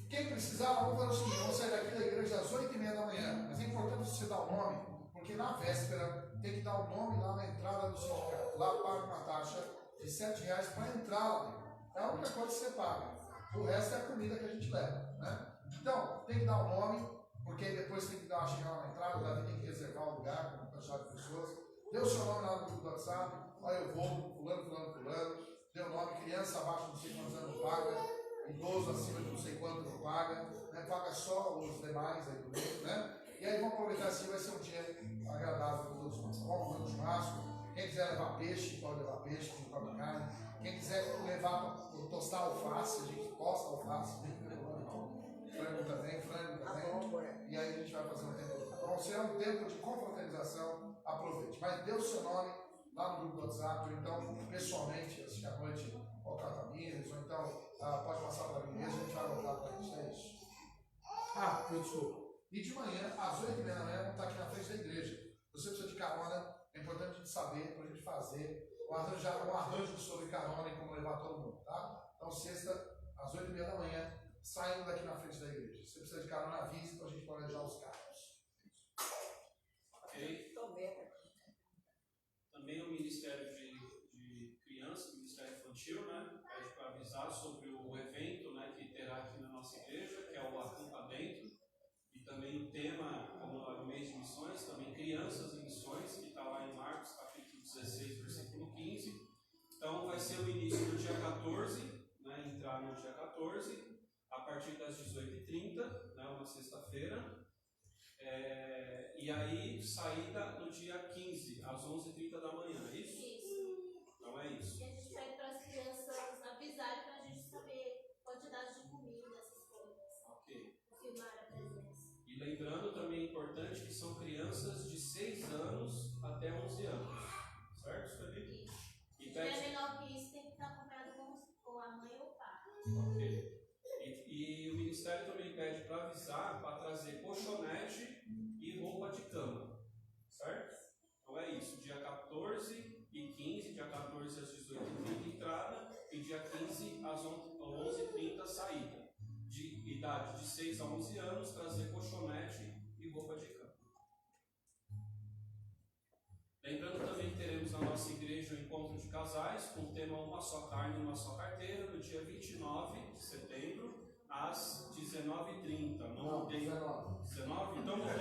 Quem precisar, vamos fazer o seguinte, vamos sair daqui da igreja às 8h30 da manhã. Mas é importante você dar o nome, porque na véspera tem que dar o nome lá na entrada do sindicato. Lá paga uma taxa de R$7 para entrar lá dentro. É a única coisa que você paga. O resto é a comida que a gente leva, né? Então, tem que dar o nome, porque depois tem que chegar lá na entrada, o Davi tem que reservar o lugar com uma quantidade de pessoas. Dê o seu nome lá no grupo do WhatsApp, olha, eu vou, fulano, dê o nome, criança abaixo de não sei quantos anos não paga, idoso acima de não sei quanto não paga, né? Paga só os demais aí do meio, né? E aí vamos aproveitar assim, vai ser um dia agradável para todos nós. Vamos fazer um churrasco, quem quiser levar peixe, pode levar peixe, quem come carne, quem quiser levar para tostar alface, a gente tosta alface, frango também, e aí a gente vai fazer um tempo. Então, se é um tempo de confraternização, aproveite. Mas dê o seu nome lá no grupo do WhatsApp, ou então pessoalmente, assistir à noite, ao Cataminas, ou então pode passar para mim mesmo, a gente vai voltar para isso. É isso. Eu desculpa. E de manhã, às 8h30 da manhã, vamos estar aqui na frente da igreja. Se você precisa de carona, é importante a gente saber, para a gente fazer um arranjo sobre carona e como levar todo mundo, tá? Então, sexta, às 8h30 da manhã, saindo daqui na frente da igreja. Se você precisa de carona, avise para a gente planejar os carros. Ok. Também o Ministério de Criança, o Ministério Infantil, né, pede para avisar sobre o evento, né, que terá aqui na nossa igreja, que é o Acampamento, e também o tema, como é o mês de missões, também Crianças em Missões, que está lá em Marcos, capítulo 16, versículo 15. Então vai ser o início do dia 14, né, entrar no dia 14, a partir das 18h30, né, uma sexta-feira. E aí, saída no dia 15, às 11h30 da manhã, é isso? Isso. Então é isso. E a gente pede para as crianças avisarem para a gente saber quantidade de comida, essas coisas. Ok. Confirmar a presença. E lembrando também é importante que são crianças de 6 anos até 11 anos. Certo, Felipe? Isso. E Se tiver menor que isso, tem que estar acompanhado com a mãe ou o pai. Ok. E o Ministério também pede para avisar, para trazer colchonete e roupa de cama, certo? Então é isso, dia 14 e 15, dia 14 às 18h30 entrada e dia 15 às 11h30 saída. De idade de 6 a 11 anos, trazer colchonete e roupa de cama. Lembrando também que teremos na nossa igreja o encontro de casais com o tema Uma Só Carne, Uma Só Carteira, no dia 29 de setembro, às 19h30. Não mudei. 19? Então mudou.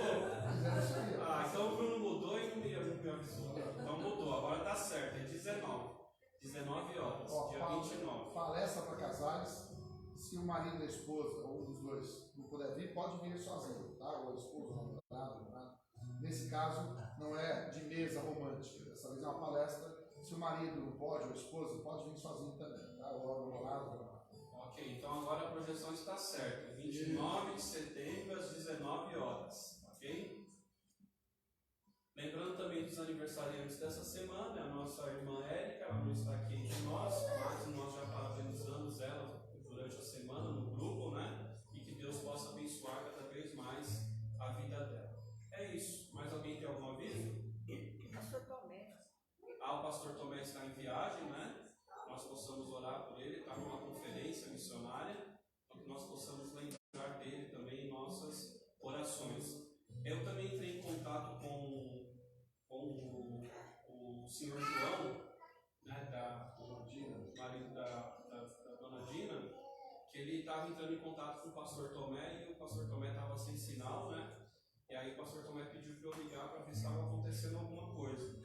Então o Bruno mudou e não me avisou. Então mudou, agora tá certo, é 19. 19 horas, dia 29. Palestra para casais. Se o marido e a esposa, ou um dos dois, não puder vir, pode vir sozinho, tá? Ou a esposa, ou o namorado. Nesse caso, não é de mesa romântica. Dessa vez é uma palestra. Se o marido não pode, ou a esposa, pode vir sozinho também, tá? Ou o namorado. Ok, então agora a projeção está certa. 29 de setembro às 19 horas, ok? Lembrando também dos aniversariantes dessa semana, a nossa irmã Érica, ela não está aqui entre nós, mas nós já orações. Eu também entrei em contato com o senhor João, né, o marido da dona Dina, que ele estava entrando em contato com o pastor Tomé e o pastor Tomé estava sem sinal, né? E aí o pastor Tomé pediu para eu ligar para ver se estava acontecendo alguma coisa.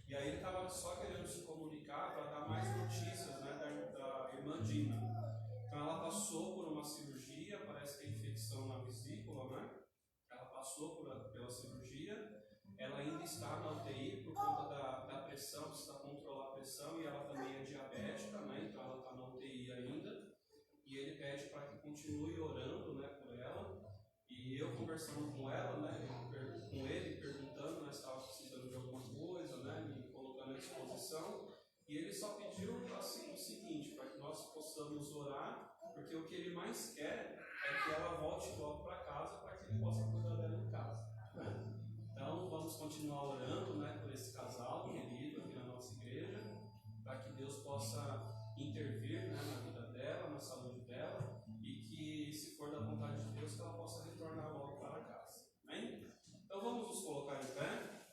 E aí ele estava só querendo se comunicar para dar mais notícias, né, da irmã Dina. Então ela passou por uma cirurgia, parece que é infecção na vesícula, né? Ela passou pela cirurgia, ela ainda está na UTI por conta da pressão, precisa controlar a pressão, e ela também é diabética, né? Então ela está na UTI ainda. E ele pede para que continue orando, né, por ela. E eu conversando com ela, né, com ele, perguntando, né, se estava precisando de alguma coisa, né, me colocando à disposição. E ele só pediu assim, o seguinte, para que nós possamos orar, porque o que ele mais quer é que ela volte logo para casa, para que ele possa cuidar dela em casa. Né? Então vamos continuar orando, né, por esse casal querido aqui na nossa igreja, para que Deus possa intervir, né, na vida dela, na saúde dela, e que, se for da vontade de Deus, que ela possa retornar logo para casa. Amém? Então vamos nos colocar em pé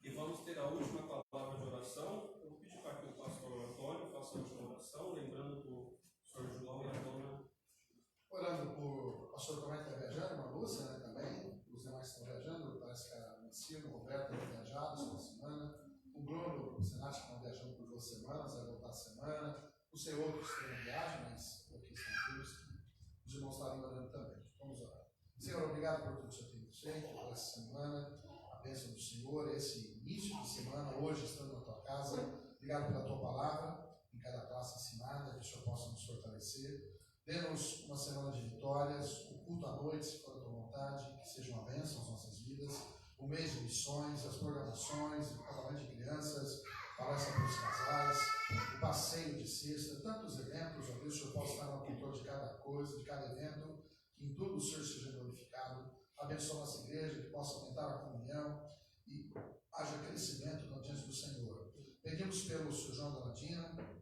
e vamos ter a última palavra de oração. Eu vou pedir para que o pastor Antônio faça a última oração, lembrando do senhor João e a dona. Orando por o pastor Tomé que está viajando, uma Lúcia, né, também, os demais estão viajando, parece que a Mancino, o Roberto estão viajados essa semana, o Bruno, o Senati estão viajando por 2 semanas, vai voltar a semana, os sei outros que têm viagem, mas aqui estão todos, os irmãos estarem orando também. Vamos orar. Senhor, obrigado por tudo que o Senhor tem feito, por essa semana, a bênção do Senhor, esse início de semana, hoje estando na tua casa, obrigado pela tua palavra, em cada classe ensinada, que o Senhor possa nos fortalecer. Dê-nos uma semana de vitórias, o culto à noite, se for a tua vontade, que seja uma bênção às nossas vidas, o mês de missões, as programações, o casamento de crianças, palestra para os casais, o passeio de sexta, tantos eventos, ó Deus, o Senhor possa estar no controle de cada coisa, de cada evento, que em tudo o Senhor seja glorificado. Abençoa a nossa igreja, que possa aumentar a comunhão e haja crescimento na diante do Senhor. Pedimos pelo Sr. João da Dina,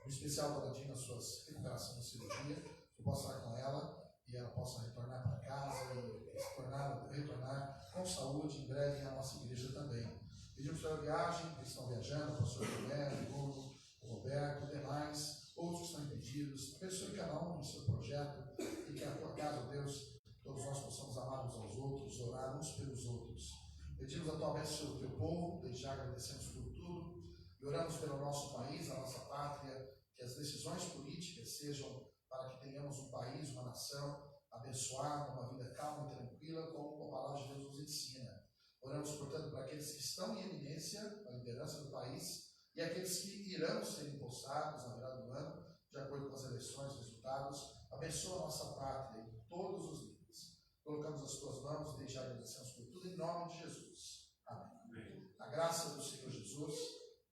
em especial da Dina, suas recuperações da cirurgia, que possa estar com ela e ela possa retornar para casa e retornar com saúde em breve à nossa igreja também. Pedimos pela viagem, que estão viajando, o pastor Tomé, o Bruno, o Roberto, os demais, outros que estão impedidos. Abençoe cada um no seu projeto e que a tua casa, Deus, todos nós possamos amar uns aos outros, orar uns pelos outros. Pedimos a tua bênção sobre o teu povo, desde já agradecemos por tudo e oramos pelo nosso país, a nossa pátria, que as decisões políticas sejam para que tenhamos um país, uma nação abençoada, uma vida calma e tranquila, como a palavra de Deus nos ensina. Oramos, portanto, para aqueles que estão em eminência, na liderança do país, e aqueles que irão ser empossados na virada do ano, de acordo com as eleições, resultados. Abençoa a nossa pátria e todos os líderes. Colocamos as tuas mãos e deixar agradecemos por tudo, em nome de Jesus. Amém. Amém. A graça do Senhor Jesus,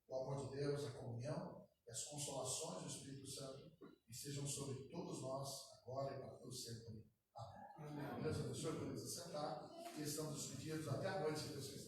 o amor de Deus, a comunhão e as consolações do Espírito Santo estejam sobre todos nós, agora e para todos sempre. Amém. Deus abençoe, podemos sentar e estamos despedidos até a noite, se Deus quiser.